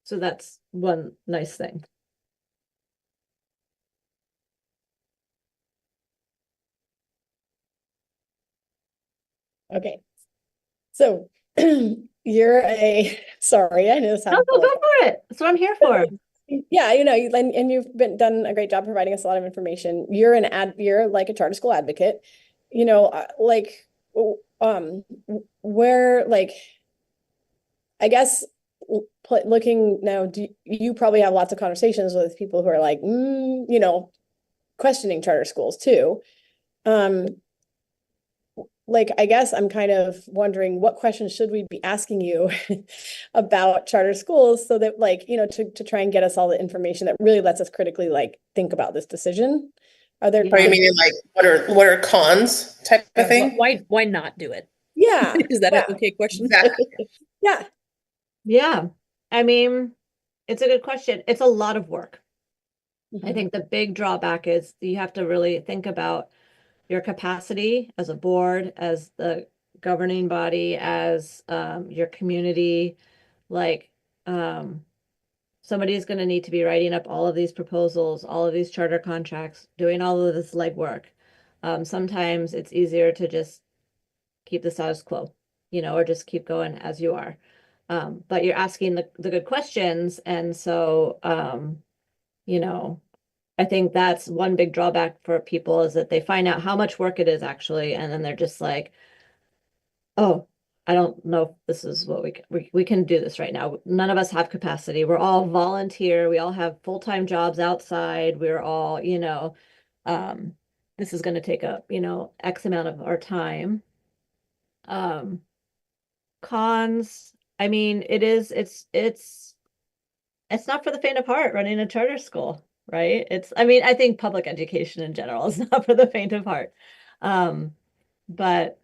So that's one nice thing. okay. So sorry, I know this No, sounds go for it. That's what I'm here for. Yeah, and you've done a great job providing us a lot of information. You're like a charter school advocate, where like, I guess looking now, you probably have lots of conversations with people who are like, questioning charter schools too. Like, I guess I'm kind of wondering what questions should we be asking you about charter schools so that like, to try and get us all the information that really lets us critically like think about this decision. Are there? Are you meaning like what are cons type of thing? Why not do it? Yeah. Is that yeah. an okay question? Exactly. Yeah. Yeah. I mean, it's a good question. It's a lot of work. I Mhm. think the big drawback is you have to really think about your capacity as a board, as the governing body, as your community. Like somebody's going to need to be writing up all of these proposals, all of these charter contracts, doing all of this legwork. Sometimes it's easier to just keep the status quo, or just keep going as you are. But you're asking the good questions. And so, I think that's one big drawback for people is that they find out how much work it is actually, and then they're just like, oh, I don't know if this is what we can do this right now. None of us have capacity. We're all volunteer. We all have full-time jobs outside. We're all, um, this is going to take up, X amount of our time. Um, Cons, I mean, it's not for the faint of heart running a charter school, right? I mean, I think public education in general is not for the faint of heart. But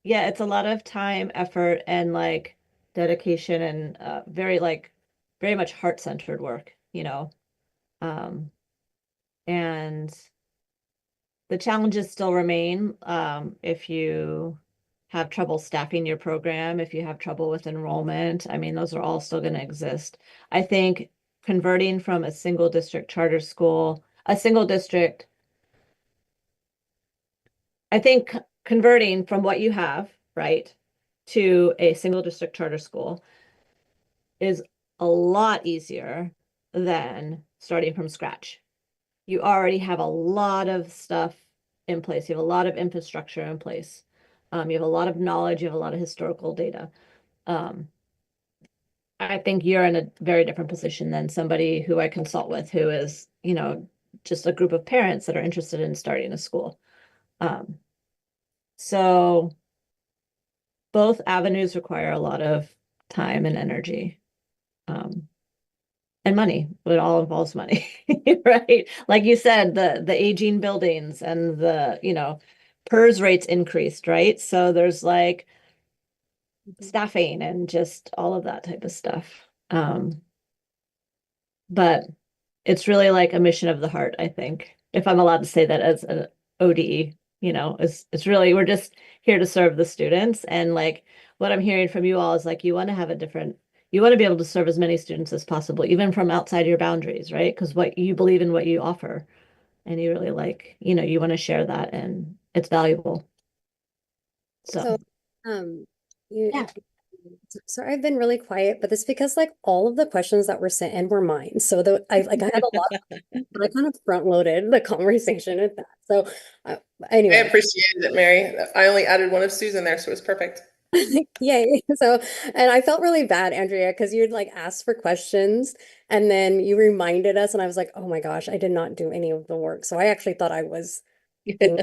yeah, it's a lot of time, effort, and like dedication and very much heart-centered work. Um, and the challenges still remain if you have trouble staffing your program, if you have trouble with enrollment. I mean, those are all still going to exist. I think converting from a single district charter school, I think converting from what you have, right, to a single district charter school is a lot easier than starting from scratch. You already have a lot of stuff in place. You have a lot of infrastructure in place. You have a lot of knowledge. You have a lot of historical data. Um, I think you're in a very different position than somebody who I consult with who is, just a group of parents that are interested in starting a school. So both avenues require a lot of time and energy. And money. It all involves money, right? Like you said, the aging buildings and the, PERS rates increased, right? So there's like staffing and just all of that type of stuff. But it's really like a mission of the heart, I think, if I'm allowed to say that as an ODE, it's really, we're just here to serve the students. And like what I'm hearing from you all is like, you want to be able to serve as many students as possible, even from outside your boundaries, right? Because what you believe in, what you offer, and you really like, you want to share that and it's valuable. So, Um, yeah. so I've been really quiet, but it's because like all of the questions that were sent in were mine. So I had a lot, but I kind of front loaded the conversation with that. So I anyway, appreciated it, Mary. I only added one of Susan there, so it was perfect. yay. So, and I felt really bad, Andrea, because you'd like asked for questions and then you reminded us, and I was like, oh my gosh, I did not do any of the work. So I actually thought I was being,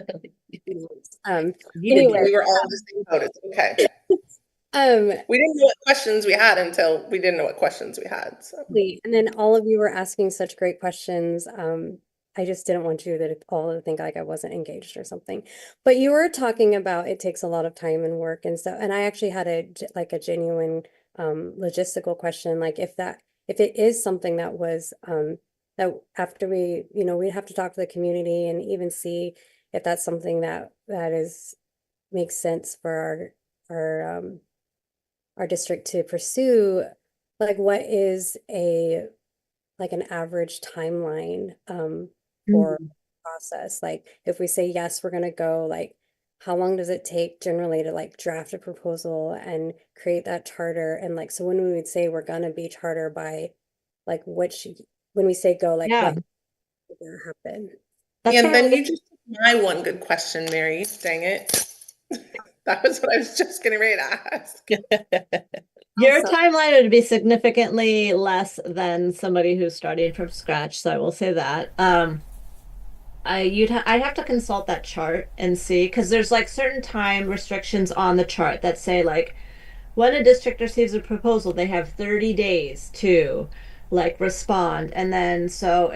anyway. We were all in the same boat. It's okay. We didn't know what questions we had until we didn't know what questions we had. So. And then all of you were asking such great questions. I just didn't want you to all think like I wasn't engaged or something. But you were talking about it takes a lot of time and work and stuff. And I actually had a genuine logistical question, like if it is something that was that after we'd have to talk to the community and even see if that's something that makes sense for our district to pursue. Like what is an average timeline for process? Like if we say yes, we're gonna go, like how long does it take generally to like draft a proposal and create that charter? And like so when we would say we're gonna be charter by like when we say go, like Yeah. what would happen? And then you just took my one good question, Mary. Dang it. That was what I was just getting ready to ask. Your timeline would be significantly less than somebody who's starting from scratch, so I will say that. I'd have to consult that chart and see, because there's like certain time restrictions on the chart that say like when a district receives a proposal, they have 30 days to like respond. And then so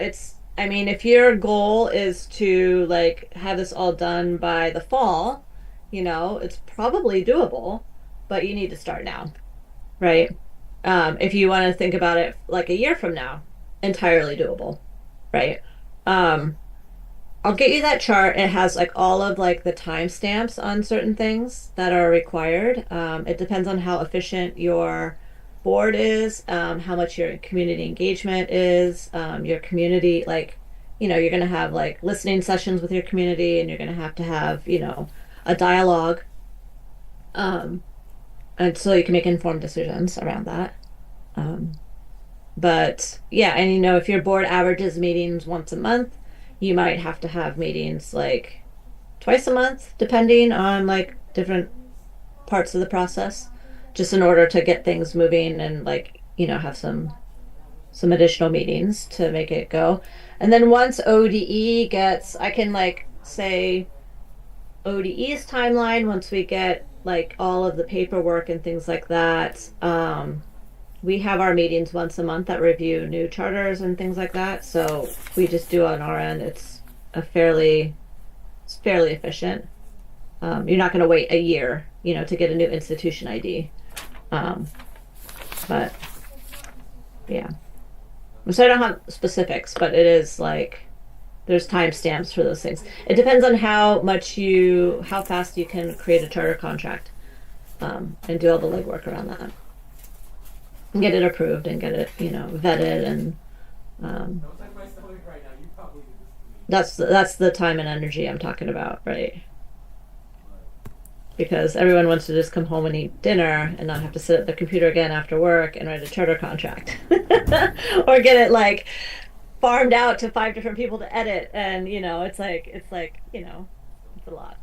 I mean, if your goal is to like have this all done by the fall, it's probably doable, but you need to start now. Right. If you want to think about it like a year from now, entirely doable. Right. I'll get you that chart. It has like all of like the timestamps on certain things that are required. It depends on how efficient your board is, how much your community engagement is, your community, like, you're going to have like listening sessions with your community and you're going to have, a dialogue. and so you can make informed decisions around that. Um, but yeah, and if your board averages meetings once a month, you might have to have meetings like twice a month, depending on like different parts of the process, just in order to get things moving and like, have some additional meetings to make it go. And then once ODE gets, I can like say ODE's timeline once we get like all of the paperwork and things like that. We have our meetings once a month that review new charters and things like that. So we just do on our end. It's fairly efficient. You're not going to wait a year, to get a new institution ID. But yeah. So I don't have specifics, but it is like there's timestamps for those things. It depends on how fast you can create a charter contract, and do all the legwork around that, and get it approved and get it, vetted, and that's the time and energy I'm talking about, right? Because everyone wants to just come home and eat dinner and not have to sit at the computer again after work and write a charter contract, or get it like farmed out to 5 different people to edit. And it's like it's a lot,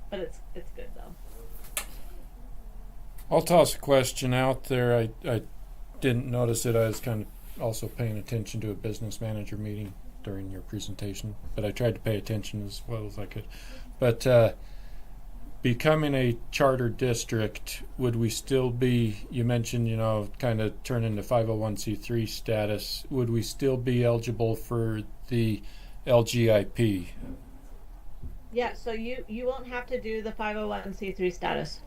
but it's good though. I'll toss a question out there. I didn't notice it. I was kind of also paying attention to a business manager meeting during your presentation, but I tried to pay attention as well as I could. But becoming a charter district, would we still be, you mentioned, kind of turn into 501c3 status, would we still be eligible for the LGIP? Yeah, so you won't have to do the 501c3 status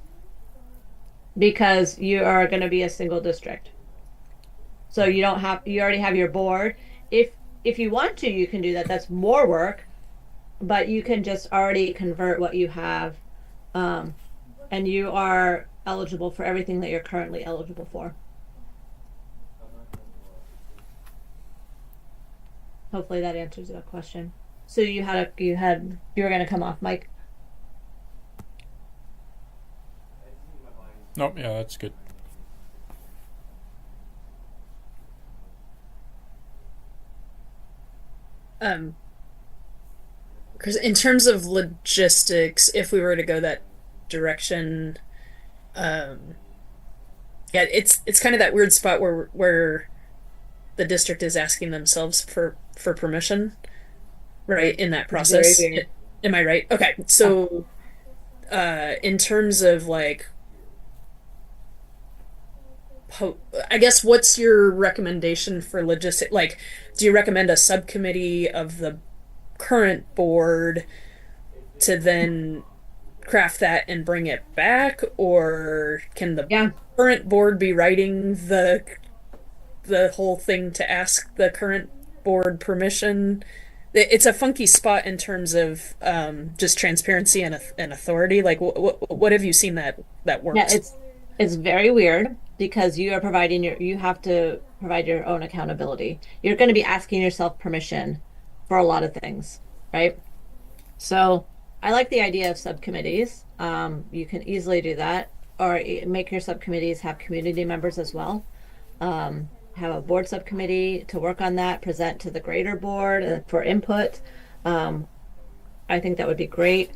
because you are going to be a single district. So you already have your board. If you want to, you can do that. That's more work, but you can just already convert what you have. And you are eligible for everything that you're currently eligible for. Hopefully that answers that question. So you were going to come off, Mike. Nope, yeah, that's good. Because in terms of logistics, if we were to go that direction, yeah, it's kind of that weird spot where the district is asking themselves for permission, right, in that process. Am I right? Okay, so in terms of like, I guess what's your recommendation for logistic? Like, do you recommend a subcommittee of the current board to then craft that and bring it back, or can the current board be writing the whole thing to ask the current board permission? It's a funky spot in terms of just transparency and authority. Like, what have you seen that works? Yeah, it's very weird because you have to provide your own accountability. You're going to be asking yourself permission for a lot of things, right? So I like the idea of subcommittees. You can easily do that, or make your subcommittees have community members as well. Have a board subcommittee to work on that, present to the greater board for input. I think that would be great.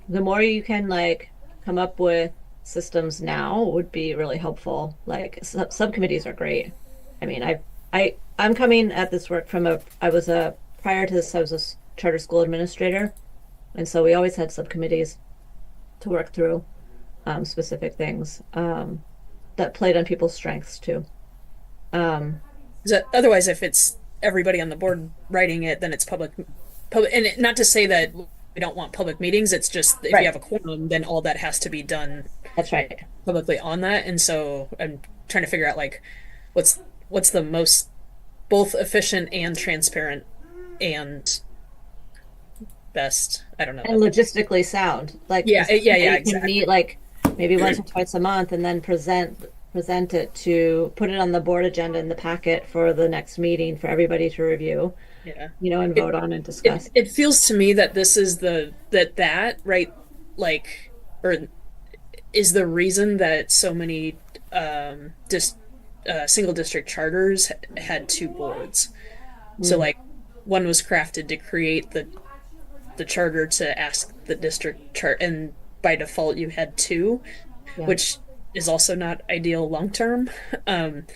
The more you can like come up with systems now would be really helpful. Like subcommittees are great. I mean, I'm coming at this work from prior to this, I was a charter school administrator. And so we always had subcommittees to work through specific things that played on people's strengths too. Otherwise, if it's everybody on the board writing it, then it's public. And not to say that we don't want public meetings. It's just if you have a quorum, then all that has to be done. That's right. Publicly on that. And so I'm trying to figure out like what's the most both efficient and transparent and best. I don't know. And logistically sound. Like yeah, exactly. Can meet like maybe once or twice a month and then present it to put it on the board agenda in the packet for the next meeting for everybody to review. Yeah. And vote on and discuss. It feels to me that this is that right, like, or is the reason that so many single district charters had two boards. So Mm. like one was crafted to create the charter to ask the district chart, and by default you had two, Yeah. which is also not ideal long term. Um,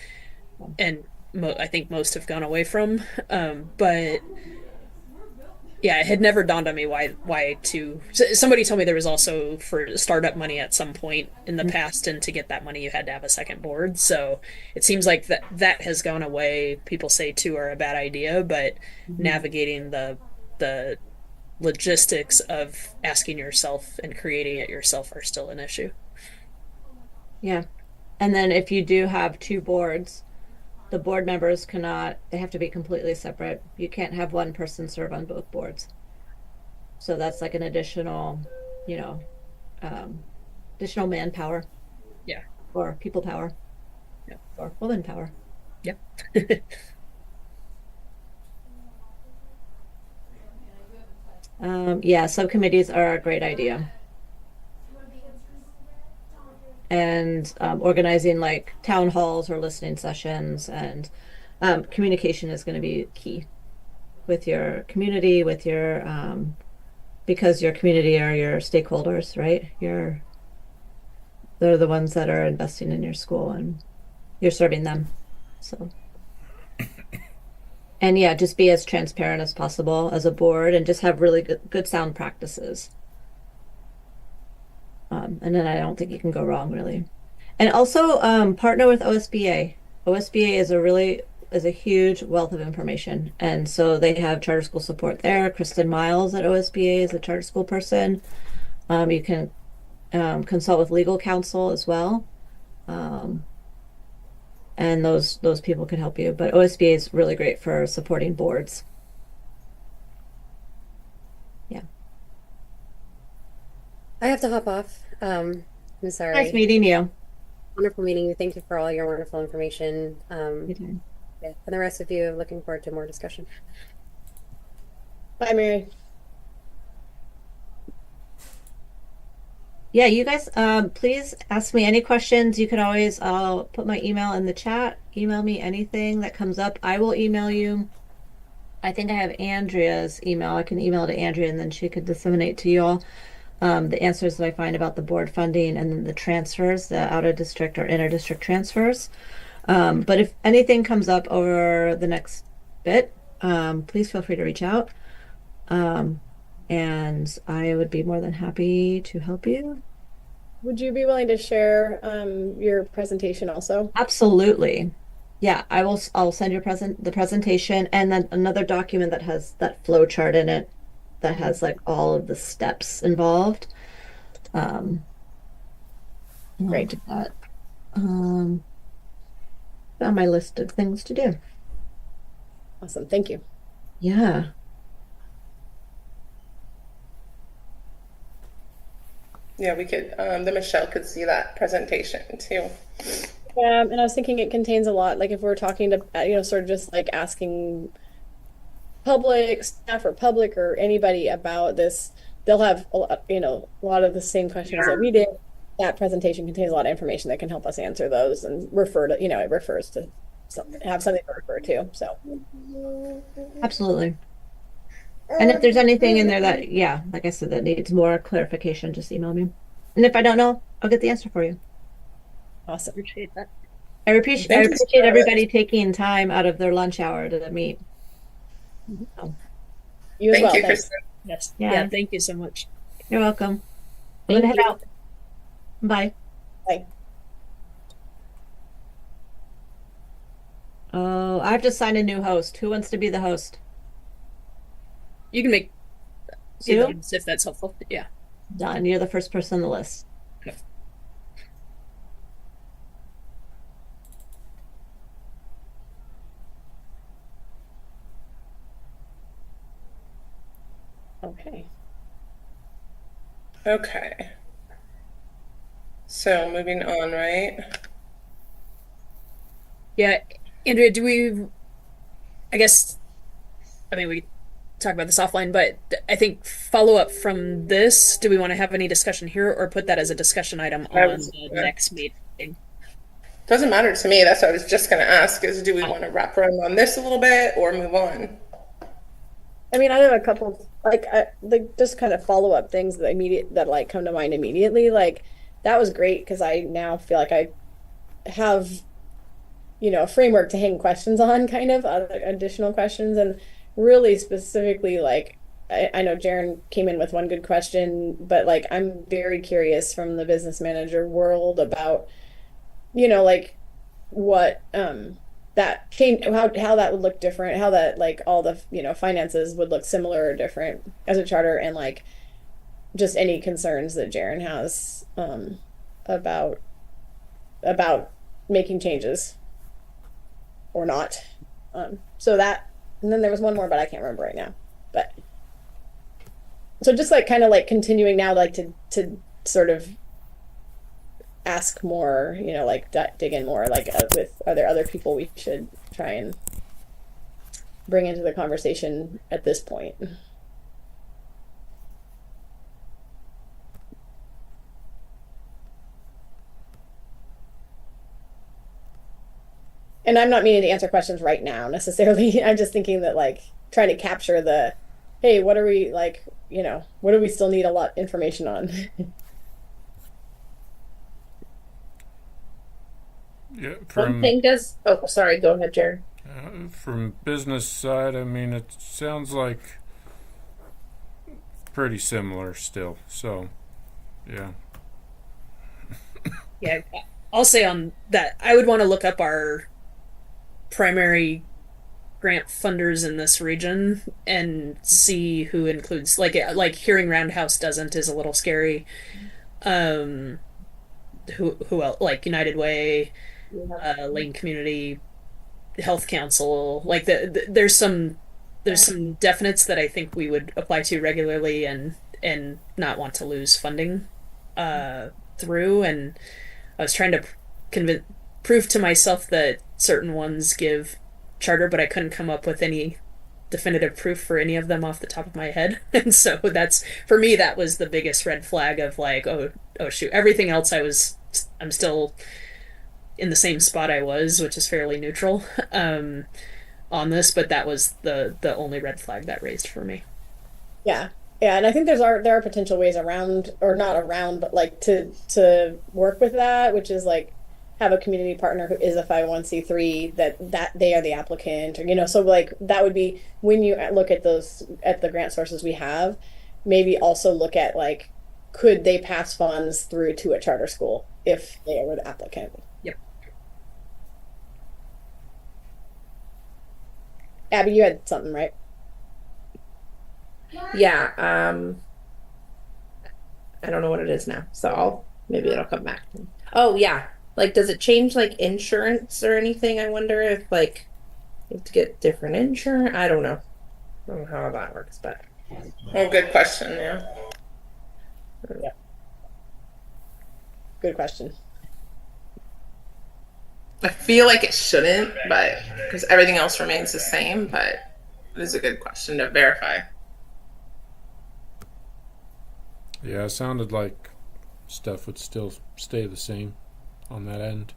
and I think most have gone away from. But yeah, it had never dawned on me why two. Somebody told me there was also for startup money at some point in the past, and to get that money you had to have a second board. So it seems like that has gone away. People say two are a bad idea, but navigating the logistics of asking yourself and creating it yourself are still an issue. Yeah. And then if you do have two boards, the board members they have to be completely separate. You can't have one person serve on both boards. So that's like an additional, you know, additional manpower. Yeah. Or people power. Yeah. Or woman power. Yep. Yeah, subcommittees are a great idea. And organizing like town halls or listening sessions, and communication is going to be key with your community, with your because your community are your stakeholders, right? They're the ones that are investing in your school, and you're serving them. So, and yeah, just be as transparent as possible as a board, and just have really good sound practices. And then I don't think you can go wrong, really. And also partner with OSBA. OSBA is a huge wealth of information. And so they have charter school support there. Kristen Miles at OSBA is a charter school person. You can consult with legal counsel as well. And those people can help you. But OSBA is really great for supporting boards. Yeah. I have to hop off. I'm sorry. Nice meeting you. Wonderful meeting you. Thank you for all your wonderful information. Anytime. Yeah. And the rest of you, looking forward to more discussion. Bye, Mary. Yeah, you guys, please ask me any questions. You can always, I'll put my email in the chat. Email me anything that comes up. I will email you. I think I have Andrea's email. I can email to Andrea, and then she could disseminate to you all the answers that I find about the board funding, and then the transfers, the out of district or inter district transfers. But if anything comes up over the next bit, please feel free to reach out. And I would be more than happy to help you. Would you be willing to share your presentation also? Absolutely. Yeah, I'll send you the presentation, and then another document that has that flow chart in it that has like all of the steps involved. Great. That. On my list of things to do. Awesome. Thank you. Yeah. Yeah, we could, then Michelle could see that presentation too. And I was thinking it contains a lot, like if we're talking to, sort of just like asking public staff or public or anybody about this, they'll have a lot of the same questions that we did. That presentation contains a lot of information that can help us answer those and refer to, it refers to have something to refer to. So Absolutely. And if there's anything in there that, yeah, like I said, that needs more clarification, just email me. And if I don't know, I'll get the answer for you. awesome. Appreciate that. I appreciate everybody taking time out of their lunch hour to meet. So, You as Thank well. you, Thanks. Kristen. Yes. Yeah. Yeah. Thank you so much. you're welcome. I'm Thank gonna head you. out. Bye. Bye. Oh, I have to sign a new host. Who wants to be the host? You can make Sue? if that's helpful. Yeah. Done. You're the first person on the list. Okay. Okay. So moving on, right? Yeah. Andrea, I mean, we talk about this offline, but I think follow up from this, do we want to have any discussion here or put that as a discussion item on the next meeting? Doesn't matter to me. That's what I was just going to ask is do we want to wrap around on this a little bit or move on? I mean, I have a couple like just kind of follow up things that like come to mind immediately. Like that was great because I now feel like I have, a framework to hang questions on, kind of other additional questions, and really specifically like I know Jaren came in with one good question, but like I'm very curious from the business manager world about, like what that change how that would look different, how that like all the finances would look similar or different as a charter, and like just any concerns that Jaren has about making changes or not. So that, and then there was one more, but I can't remember right now. But so just like kind of like continuing now, like to sort of ask more, like dig in more, like are there other people we should try and bring into the conversation at this point? And I'm not meaning to answer questions right now necessarily. I'm just thinking that like trying to capture the, hey, what are we like, what do we still need a lot information on? Yeah, One thing does, oh, sorry, go ahead, Jared. from business side, I mean, it sounds like pretty similar still. So, yeah. Yeah, I'll say on that, I would want to look up our primary grant funders in this region and see who includes like hearing Roundhouse doesn't is a little scary. Who else, like United Way, Lane Community Health Council, like there's some definites that I think we would apply to regularly and not want to lose funding through. And I was trying to prove to myself that certain ones give charter, but I couldn't come up with any definitive proof for any of them off the top of my head. And so that's, for me, that was the biggest red flag of like, oh shoot, everything else I'm still in the same spot I was, which is fairly neutral on this, but that was the only red flag that raised for me. Yeah. Yeah, and I think there are potential ways around, or not around, but like to work with that, which is like have a community partner who is a 501c3 that they are the applicant, or so like that would be when you look at the grant sources we have, maybe also look at like could they pass funds through to a charter school if they were the applicant. Yep. Abby, you had something, right? Yeah, I don't know what it is now, so maybe it'll come back. Oh yeah, like does it change like insurance or anything? I wonder if like you have to get different insurance. I don't know. I don't know how that works, but Oh, good question. Yeah. Good question. I feel like it shouldn't, but because everything else remains the same, but it is a good question to verify. Yeah, it sounded like stuff would still stay the same on that end.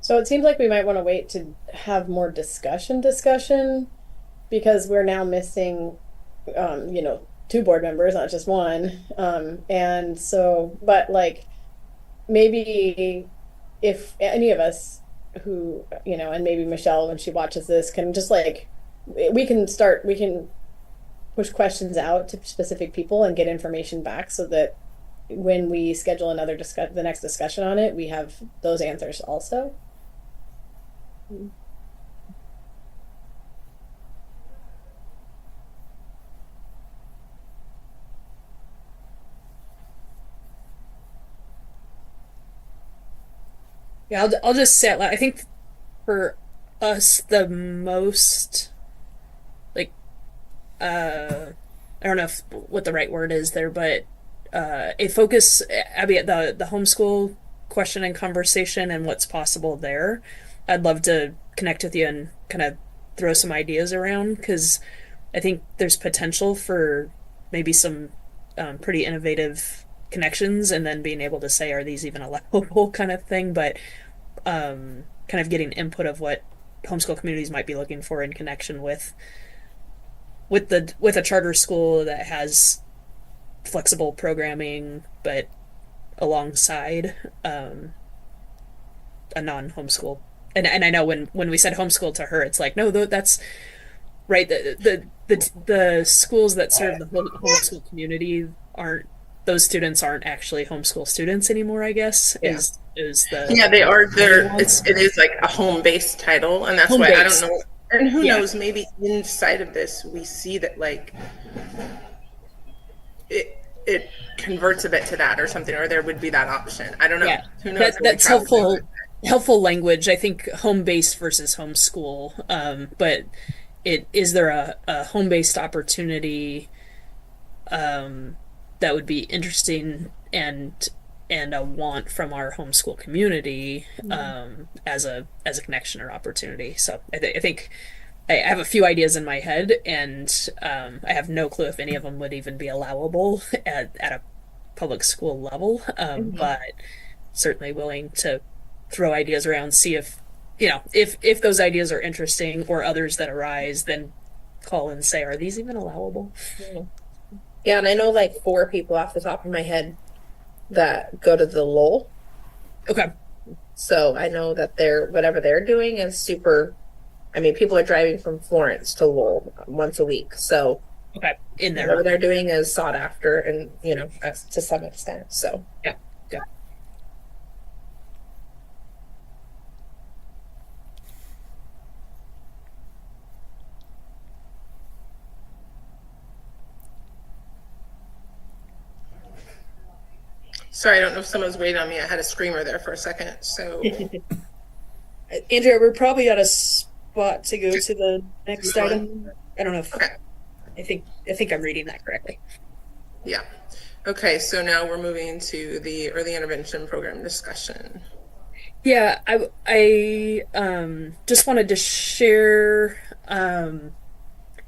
So it seems like we might want to wait to have more discussion because we're now missing, two board members, not just one. And so, but like maybe if any of us who, and maybe Michelle, when she watches this, can just like, we can push questions out to specific people and get information back so that when we schedule the next discussion on it, we have those answers also. Yeah, I'll just say it loud. I think for us the most, like, I don't know what the right word is there, but a focus, Abby, the homeschool question and conversation and what's possible there. I'd love to connect with you and kind of throw some ideas around because I think there's potential for maybe some pretty innovative connections and then being able to say, are these even allowable kind of thing, but kind of getting input of what homeschool communities might be looking for in connection with a charter school that has flexible programming, but alongside a non-homeschool. And I know when we said homeschool to her, it's like, no, that's right. The schools that serve the homeschool community aren't, those students aren't actually homeschool students anymore, I guess, Yeah. is the Yeah, they are there. It is like a home-based title, and that's why I don't Home-based. know. And who Yeah. knows, maybe inside of this, we see that like it converts a bit to that or something, or there would be that option. I don't know. Yeah, Who knows? that's helpful language. I think home based versus homeschool. But is there a home based opportunity that would be interesting and a want from our homeschool community as a connection or opportunity. So I think I have a few ideas in my head, and I have no clue if any of them would even be allowable at a public school level. But certainly willing to throw ideas around, see if if those ideas are interesting or others that arise, then call and say, are these even allowable? Yeah, and I know like 4 people off the top of my head that go to the Lowell. Okay. So I know that whatever they're doing is super. I mean, people are driving from Florence to Lowell once a week. So Okay. In there. whatever they're doing is sought after, and to some extent. So Yeah. Sorry, I don't know if someone's waiting on me. I had a screamer there for a second. So Andrea, we're probably at a spot to go to the next Fine. item. I don't know if Okay. I think I'm reading that correctly. yeah. Okay, so now we're moving to the early intervention program discussion. Yeah, I just wanted to share I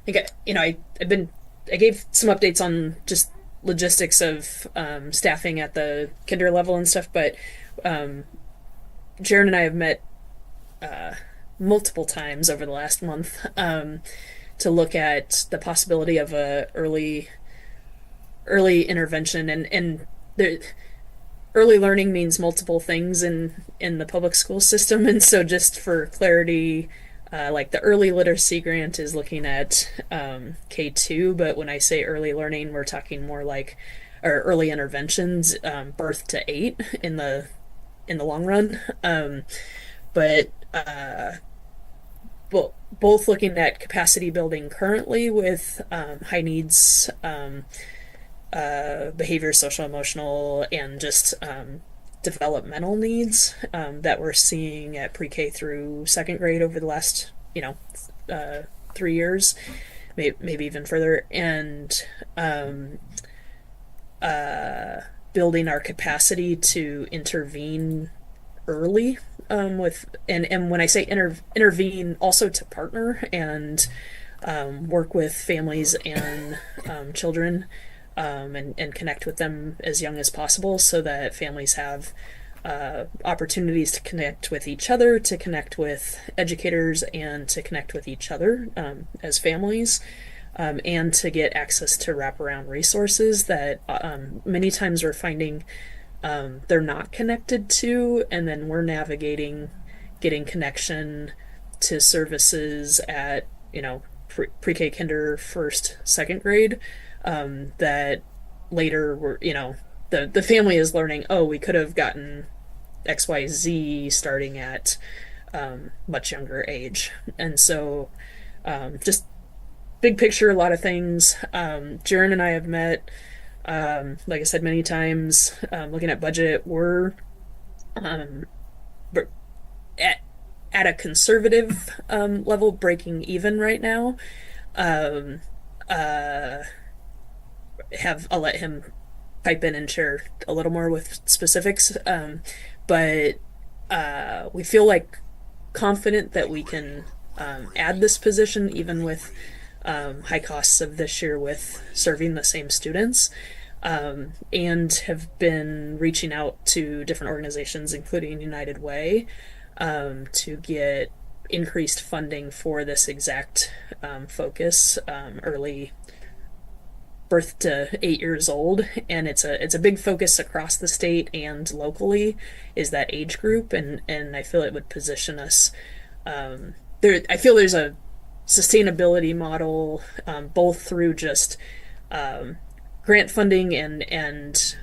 think I gave some updates on just logistics of staffing at the kinder level and stuff, but Jaron and I have met multiple times over the last month to look at the possibility of a early intervention, and the early learning means multiple things in the public school system, and so just for clarity, like the early literacy grant is looking at K2, but when I say early learning, we're talking more like or early interventions, birth to 8 in the long run. But both looking at capacity building currently with high needs behavior, social, emotional, and just developmental needs that we're seeing at pre-K through second grade over the last 3 years, maybe even further, and building our capacity to intervene early with and when I say intervene, also to partner and work with families and children and connect with them as young as possible so that families have opportunities to connect with each other, to connect with educators, and to connect with each other as families, and to get access to wraparound resources that many times we're finding they're not connected to, and then we're navigating getting connection to services at pre-K, kinder, first, second grade, that later we're the family is learning, oh, we could have gotten XYZ starting at much younger age. And so just big picture, a lot of things. Jaron and I have met, like I said, many times, looking at budget. We're at a conservative level, breaking even right now. Um, uh, I'll let him pipe in and share a little more with specifics. But we feel like confident that we can add this position even with high costs of this year with serving the same students. And have been reaching out to different organizations, including United Way, to get increased funding for this exact focus, early birth to 8 years old. And it's a big focus across the state and locally, is that age group, and I feel it would position us there. I feel there's a sustainability model, both through just grant funding and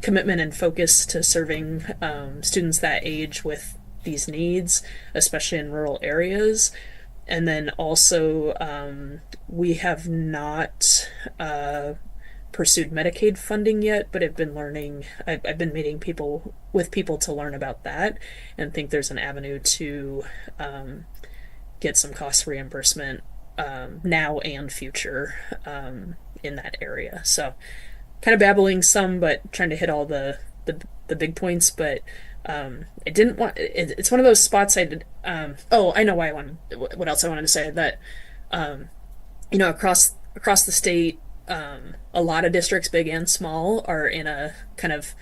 commitment and focus to serving students that age with these needs, especially in rural areas. And then also, we have not pursued Medicaid funding yet, but I've been learning. I've been meeting with people to learn about that, and think there's an avenue to get some cost reimbursement now and future in that area. So, kind of babbling some, but trying to hit all the big points. But I didn't want. It's one of those spots I did. Oh, I know why I wanted. What else I wanted to say, that across the state, a lot of districts, big and small, are in a kind of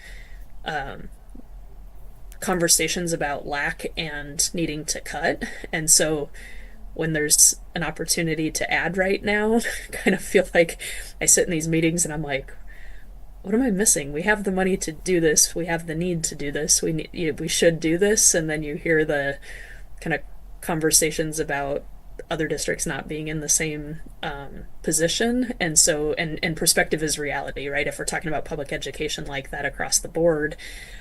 conversations about lack and needing to cut. And so when there's an opportunity to add right now, kind of feel like I sit in these meetings and I'm like, what am I missing? We have the money to do this. We have the need to do this. We should do this. And then you hear the kind of conversations about other districts not being in the same position. And so, and perspective is reality, right? If we're talking about public education like that across the board,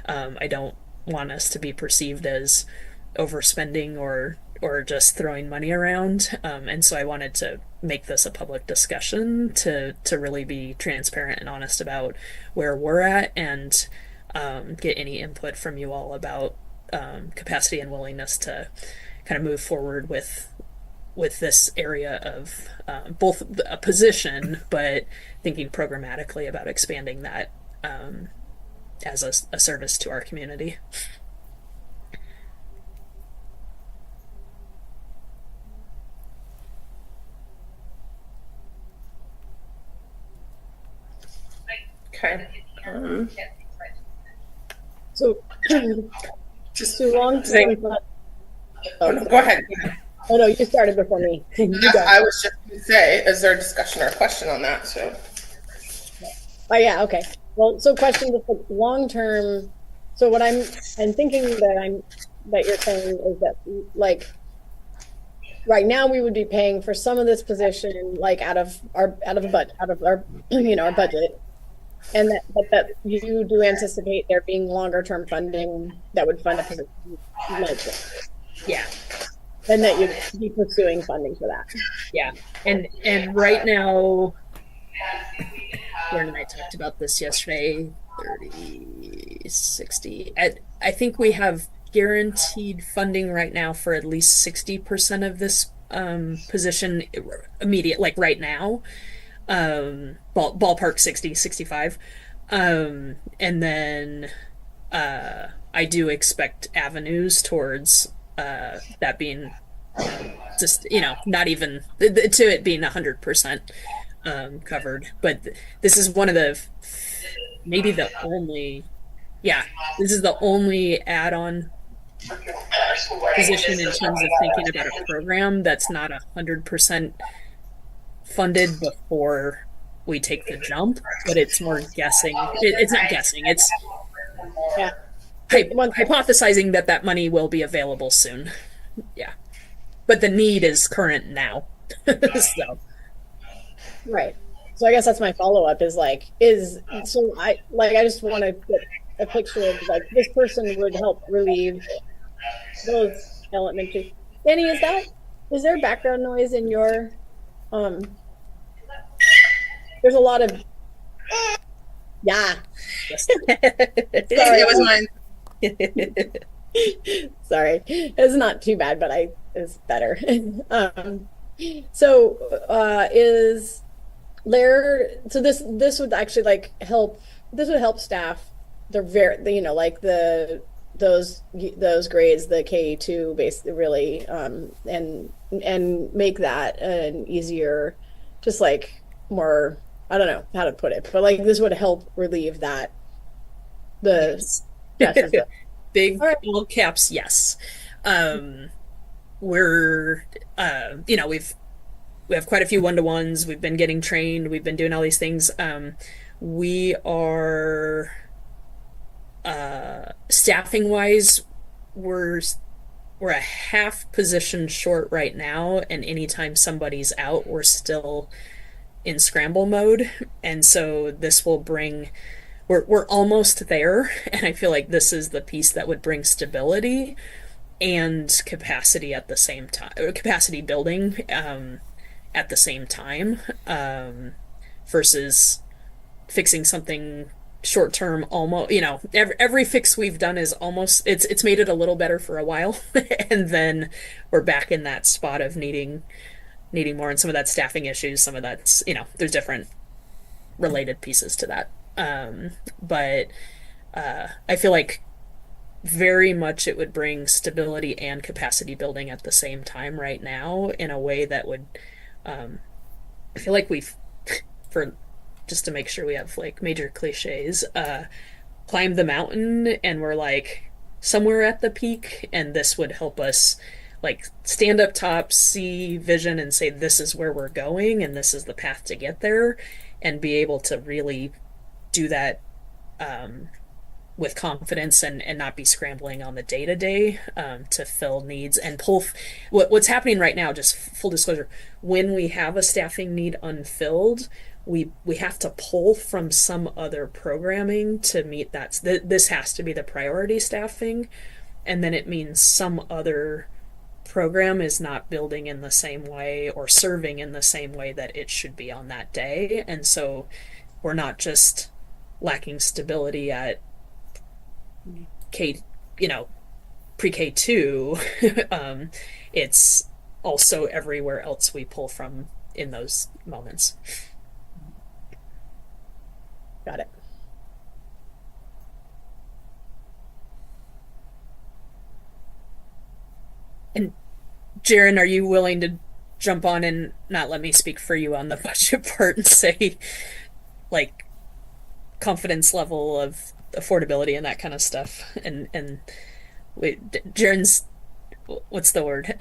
I don't want us to be perceived as overspending or just throwing money around. And so I wanted to make this a public discussion to really be transparent and honest about where we're at, and get any input from you all about capacity and willingness to kind of move forward with this area of both a position, but thinking programmatically about expanding that as a service to our community. Okay. So, Just too long. Oh, no, go ahead. Oh no, you started before me. You go. I was just going to say, is there a discussion or a question on that? So. Oh yeah, okay. Well, so question, just like long term. So what I'm thinking that you're saying is that, like, right now we would be paying for some of this position like out of our budget, our budget, and that you do anticipate there being longer term funding that would fund a position like this. Yeah. And that you'd be pursuing funding for that. Yeah. And right now, Lauren and I talked about this yesterday, 30, 60. I think we have guaranteed funding right now for at least 60% of this position immediate, like right now. Ballpark 60, 65. And then I do expect avenues towards that being just, not even to it being 100% covered. But this is one of maybe the only, this is the only add-on position in terms of thinking about a program that's not 100% funded before we take the jump, but it's more guessing. It's not guessing. It's hypothesizing that money will be available soon. Yeah, but the need is current now. So. Right. So I guess that's my follow-up is I just want to get a picture of like this person would help relieve those elementary. Danny, is there background noise in your there's a lot of Sorry, it was mine. Sorry, it's not too bad, but it's better. So is there, so this would actually like help, this would help staff, like those grades, the K2 basically really, and make that an easier, just like more, I don't know how to put it, but like this would help relieve that, the Yes. stress of the, Big all right. all caps, yes. We're we have quite a few one-to-ones. We've been getting trained. We've been doing all these things. We are staffing wise, we're a half position short right now, and anytime somebody's out, we're still in scramble mode. And so this will bring we're almost there, and I feel like this is the piece that would bring stability and capacity at the same time, capacity building at the same time, versus fixing something short term. Almost, every fix we've done is almost, it's made it a little better for a while, and then we're back in that spot of needing more, and some of that staffing issues, some of that's, there's different related pieces to that. But I feel like very much it would bring stability and capacity building at the same time right now, in a way that would, I feel like we've, for just to make sure we have like major cliches, climbed the mountain and we're like somewhere at the peak, and this would help us like stand up top, see vision, and say this is where we're going and this is the path to get there, and be able to really do that with confidence, and not be scrambling on the day to day to fill needs and pull. What's happening right now, just full disclosure, when we have a staffing need unfilled, we have to pull from some other programming to meet that. This has to be the priority staffing, and then it means some other program is not building in the same way or serving in the same way that it should be on that day. And so we're not just lacking stability at K, pre-K 2. It's also everywhere else we pull from in those moments. Got it. And Jaren, are you willing to jump on and not let me speak for you on the budget part and say, like, confidence level of affordability and that kind of stuff? And wait, Jaren's, what's the word?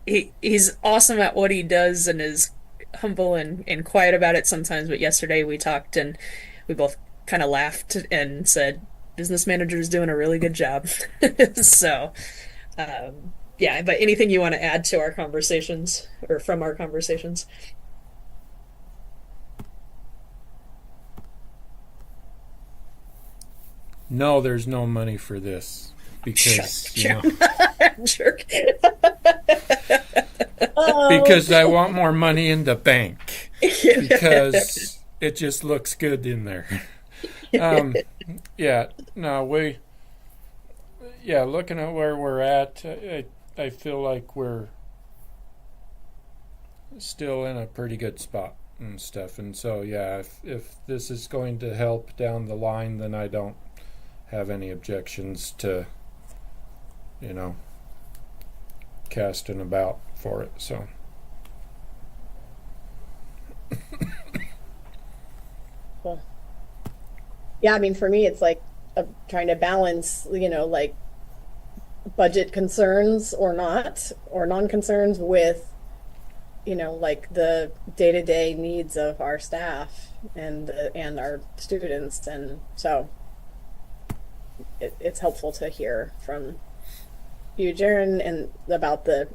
He's awesome at what he does and is humble and quiet about it sometimes. But yesterday we talked and we both kind of laughed and said, business manager is doing a really good job. So, yeah, but anything you want to add to our conversations or from our conversations? No, there's no money for this because Jerk. because I want more money in the bank because it just looks good in there. Looking at where we're at, I feel like we're still in a pretty good spot and stuff. And so, yeah, if this is going to help down the line, then I don't have any objections to, casting about for it. So. Cool. Yeah, I mean, for me, it's like trying to balance, like budget concerns or not, or non-concerns with, like the day-to-day needs of our staff and our students. And so it's helpful to hear from you, Jaren, and about that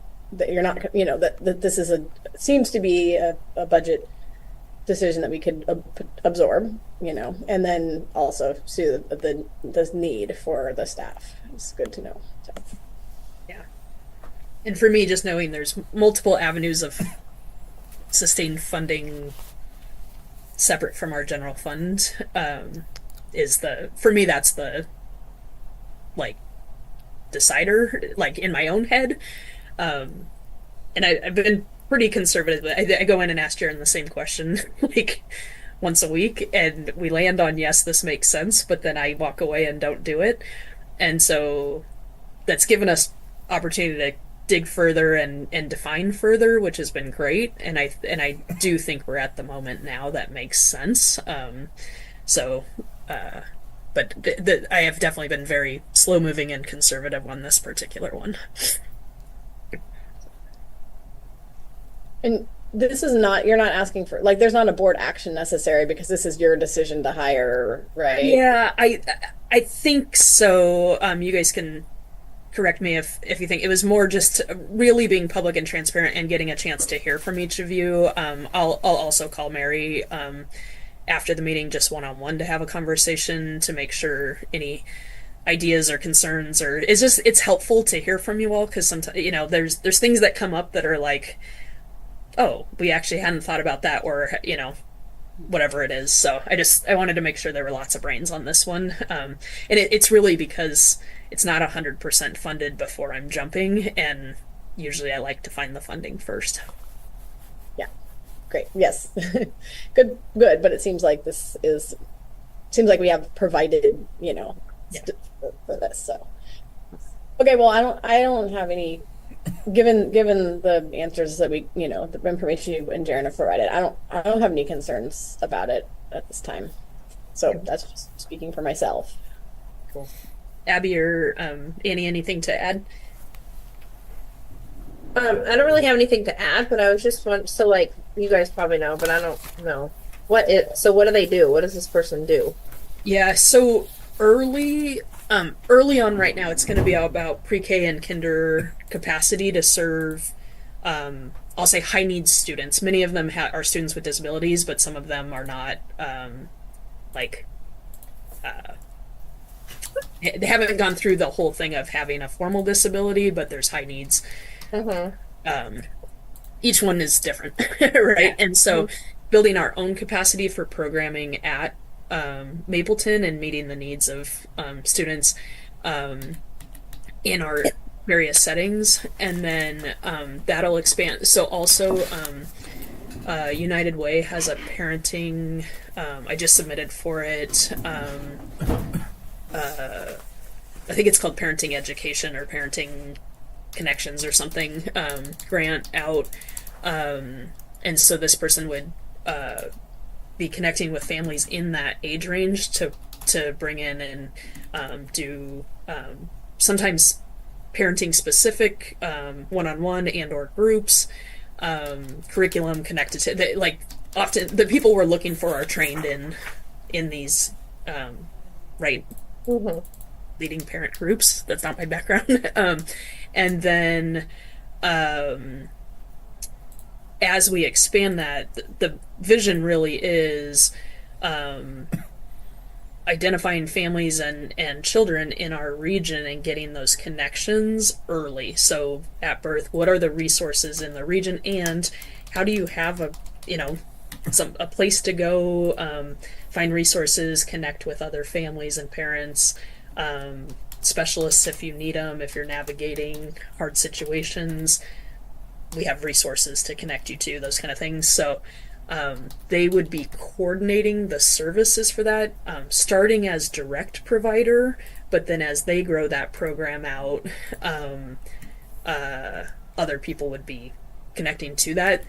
you're not, that this is seems to be a budget decision that we could absorb, and then also see the need for the staff. It's good to know. So. Yeah. And for me, just knowing there's multiple avenues of sustained funding separate from our general fund, for me, that's the, like, decider, like in my own head. And I've been pretty conservative. I go in and ask Jaren the same question like once a week, and we land on yes, this makes sense, but then I walk away and don't do it. And so that's given us opportunity to dig further and define further, which has been great. And I do think we're at the moment now that makes sense. But I have definitely been very slow moving and conservative on this particular one. And this is not, you're not asking for, like, there's not a board action necessary because this is your decision to hire, right? Yeah, I think so. You guys can correct me if you think it was more just really being public and transparent and getting a chance to hear from each of you. I'll also call Mary after the meeting, just one-on-one, to have a conversation to make sure any ideas or concerns, or it's helpful to hear from you all, because sometimes, you know, there's things that come up that are like, oh, we actually hadn't thought about that, or, you know, whatever it is. So I wanted to make sure there were lots of brains on this one. And it's really because it's not 100% funded before I'm jumping, and usually I like to find the funding first. Yeah, great. Yes. Good, but it seems like seems like we have provided, you know, for this. So, okay, well, I don't have any, given the answers that we, you know, the information you and Jaren have provided, I don't have any concerns about it at this time. So that's just speaking for myself. Cool. Abby or Annie, anything to add? I don't really have anything to add, but I was just so like you guys probably know, but I don't know what do they do? What does this person do? Yeah, so early on right now, it's going to be about pre-K and kinder capacity to serve, I'll say, high needs students. Many of them are students with disabilities, but some of them are not, they haven't gone through the whole thing of having a formal disability, but there's high needs. Mm-hmm. Each one is different, right? Yeah. And so building our own capacity for programming at Mapleton and meeting the needs of students in our various settings, and then that'll expand. So also United Way has a parenting, I just submitted for it, I think it's called Parenting Education or Parenting Connections or something, grant out, and so this person would be connecting with families in that age range to bring in and do sometimes parenting specific one-on-one and or groups, curriculum connected to like often the people we're looking for are trained in these right leading parent groups. That's not my background. And then as we expand that, the vision really is identifying families and children in our region and getting those connections early. So at birth, what are the resources in the region, and how do you have a place to go, find resources, connect with other families and parents, specialists if you need them, if you're navigating hard situations. We have resources to connect you to, those kind of things. So they would be coordinating the services for that, starting as direct provider, but then as they grow that program out, other people would be connecting to that.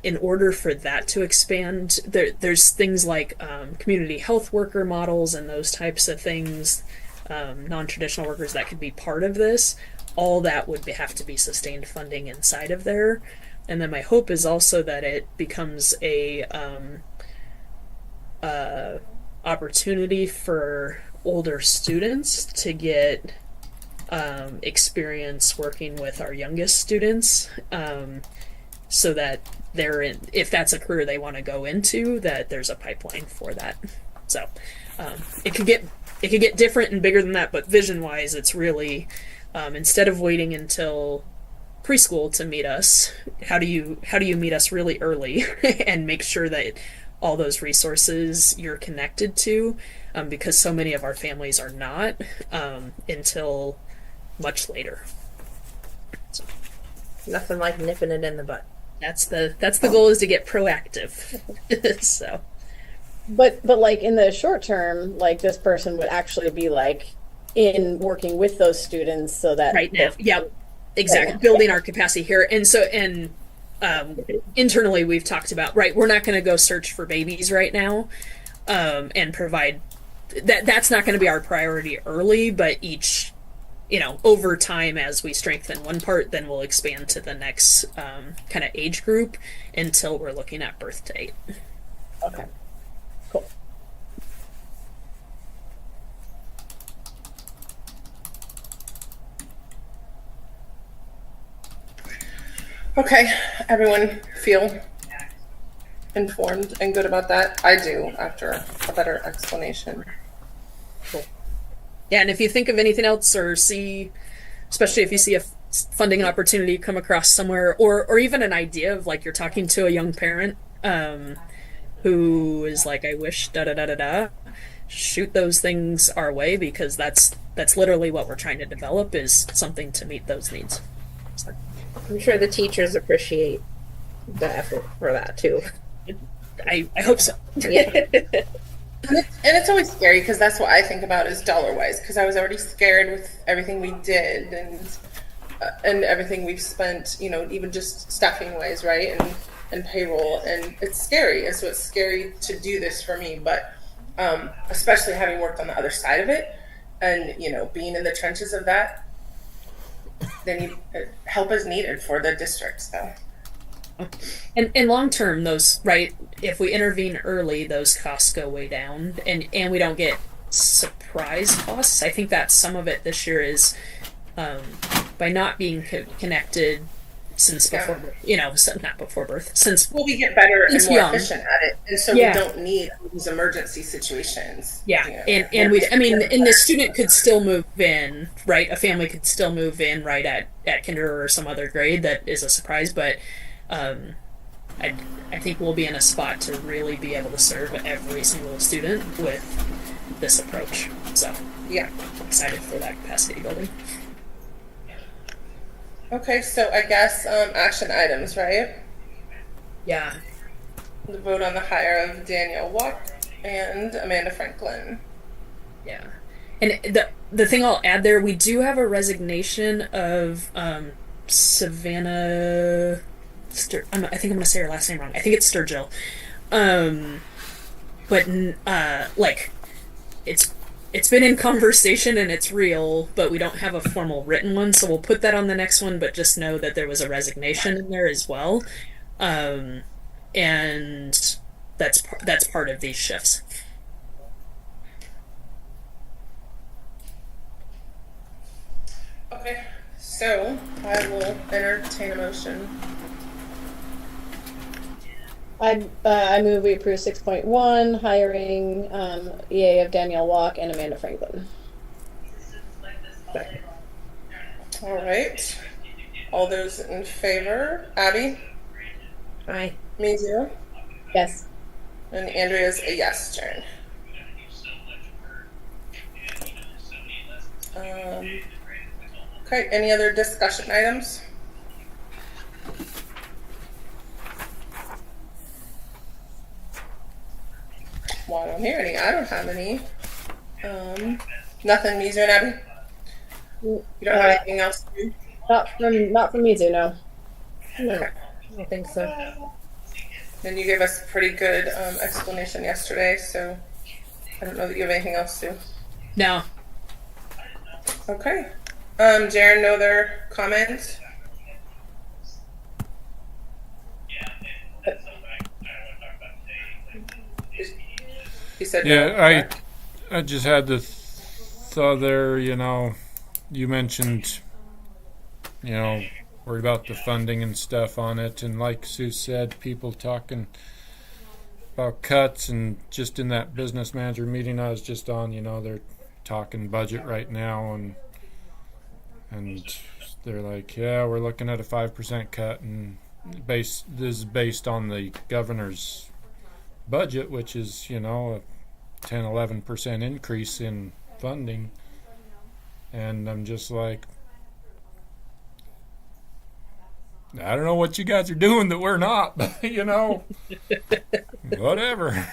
In order for that to expand, there's things like community health worker models and those types of things, non-traditional workers that could be part of this. All that would have to be sustained funding inside of there. And then my hope is also that it becomes a opportunity for older students to get experience working with our youngest students, so that they're in, if that's a career they want to go into, that there's a pipeline for that. So it could get different and bigger than that, but vision wise, it's really instead of waiting until preschool to meet us, how do you meet us really early and make sure that all those resources you're connected to, because so many of our families are not until much later. Nothing like nipping it in the butt. That's the goal, is to get proactive. So But like in the short term, like this person would actually be like in working with those students so that right now, yeah, exactly, building our capacity here. And so, and internally we've talked about, right, we're not going to go search for babies right now, and provide that's not going to be our priority early, but each, over time, as we strengthen one part, then we'll expand to the next kind of age group until we're looking at birth to 8. Okay, cool. Okay, everyone feel informed and good about that? I do, after a better explanation. Yeah, and if you think of anything else or see, especially if you see a funding opportunity come across somewhere, or even an idea of like you're talking to a young parent who is like, I wish da da da da da, shoot those things our way, because that's literally what we're trying to develop, is something to meet those needs. So, I'm sure the teachers appreciate the effort for that too. I hope so. Yeah. And it's always scary, because that's what I think about is dollar-wise, because I was already scared with everything we did and everything we've spent, even just staffing-wise, right, and payroll, and it's scary, and so it's scary to do this for me, but especially having worked on the other side of it, and being in the trenches of that, then help is needed for the district, so. And long term, those, right, if we intervene early, those costs go way down, and we don't get surprise costs. I think that some of it this year is by not being connected since before, not before birth, since Well, we get better and more young. efficient at it, and so Yeah. we don't need these emergency situations. Yeah, and the student could still move in, right? A family could still move in right at kinder or some other grade that is a surprise, but I think we'll be in a spot to really be able to serve every single student with this approach. So Yeah. I'm excited for that capacity building. Okay, so I guess action items, right? Yeah. The vote on the hire of Danielle Walk and Amanda Franklin. Yeah. And the thing I'll add there, we do have a resignation of Savannah I think I'm going to say her last name wrong. I think it's Sturgill. But like it's been in conversation and it's real, but we don't have a formal written one, so we'll put that on the next one, but just know that there was a resignation in there as well. And that's part of these shifts. Okay, so I will entertain a motion. I move we approve 6.1, hiring EA of Danielle Walk and Amanda Franklin. All right. All those in favor? Abby? Aye. Me too. Yes. And Andrea's a yes turn. Okay, any other discussion items? Well, I don't hear any. I don't have any. Nothing, Mizu and Abby? You don't have anything else to do? Not from Mizu, no. No, I don't think so. And you gave us a pretty good explanation yesterday, so I don't know that you have anything else to. No. Okay. Jaren, no other comments? He said no. Yeah, I just had the thought there, you mentioned, worried about the funding and stuff on it, and like Sue said, people talking about cuts, and just in that business manager meeting I was just on, they're talking budget right now, and they're like, yeah, we're looking at a 5% cut, and this is based on the governor's budget, which is, a 10-11% increase in funding. And I'm just like, I don't know what you guys are doing that we're not, but whatever.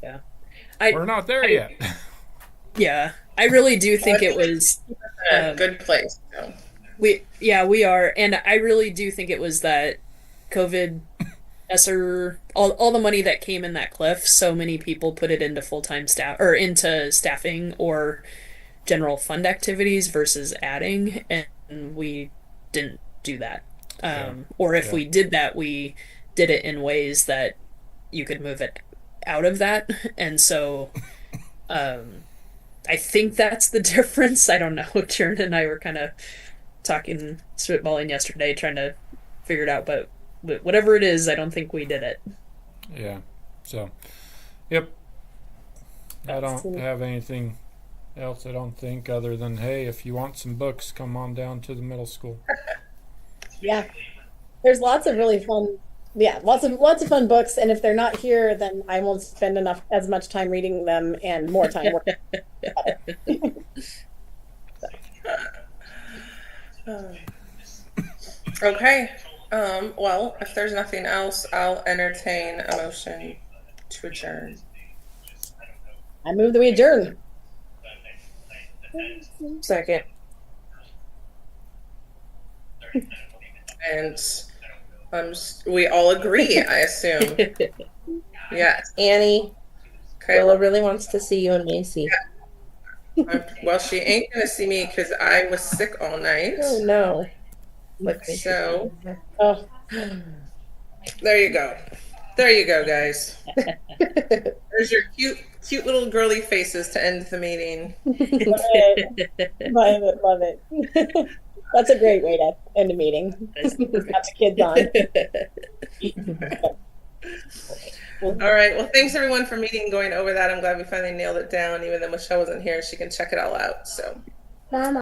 Yeah. We're not there yet. Yeah, I really do think it was A good place. So. we are, and I really do think it was that COVID ESSER, all the money that came in that cliff, so many people put it into full-time staff or into staffing or general fund activities versus adding, and we didn't do that. Or if we did that, we did it in ways that you could move it out of that. And so I think that's the difference. I don't know. Karen and I were kind of talking, spitballing yesterday, trying to figure it out, but whatever it is, I don't think we did it. Yeah. So, yep. I don't have anything else, I don't think, other than, hey, if you want some books, come on down to the middle school. Yeah. There's lots of really fun, lots of fun books. And if they're not here, then I won't spend as much time reading them and more time working. Okay. Well, if there's nothing else, I'll entertain a motion to adjourn. I move that we adjourn. Second. And we all agree, I assume. Yes. Annie, Okay. Willa really wants to see you and Macy. Well, she ain't gonna see me because I was sick all night. Oh no. Look, So Oh, there you go. There you go, guys. There's your cute little girly faces to end the meeting. love it. Love it. That's a great way to end a meeting. Have the kids on. All right. Well, thanks everyone for meeting and going over that. I'm glad we finally nailed it down. Even though Michelle wasn't here, she can check it all out. So. Mama.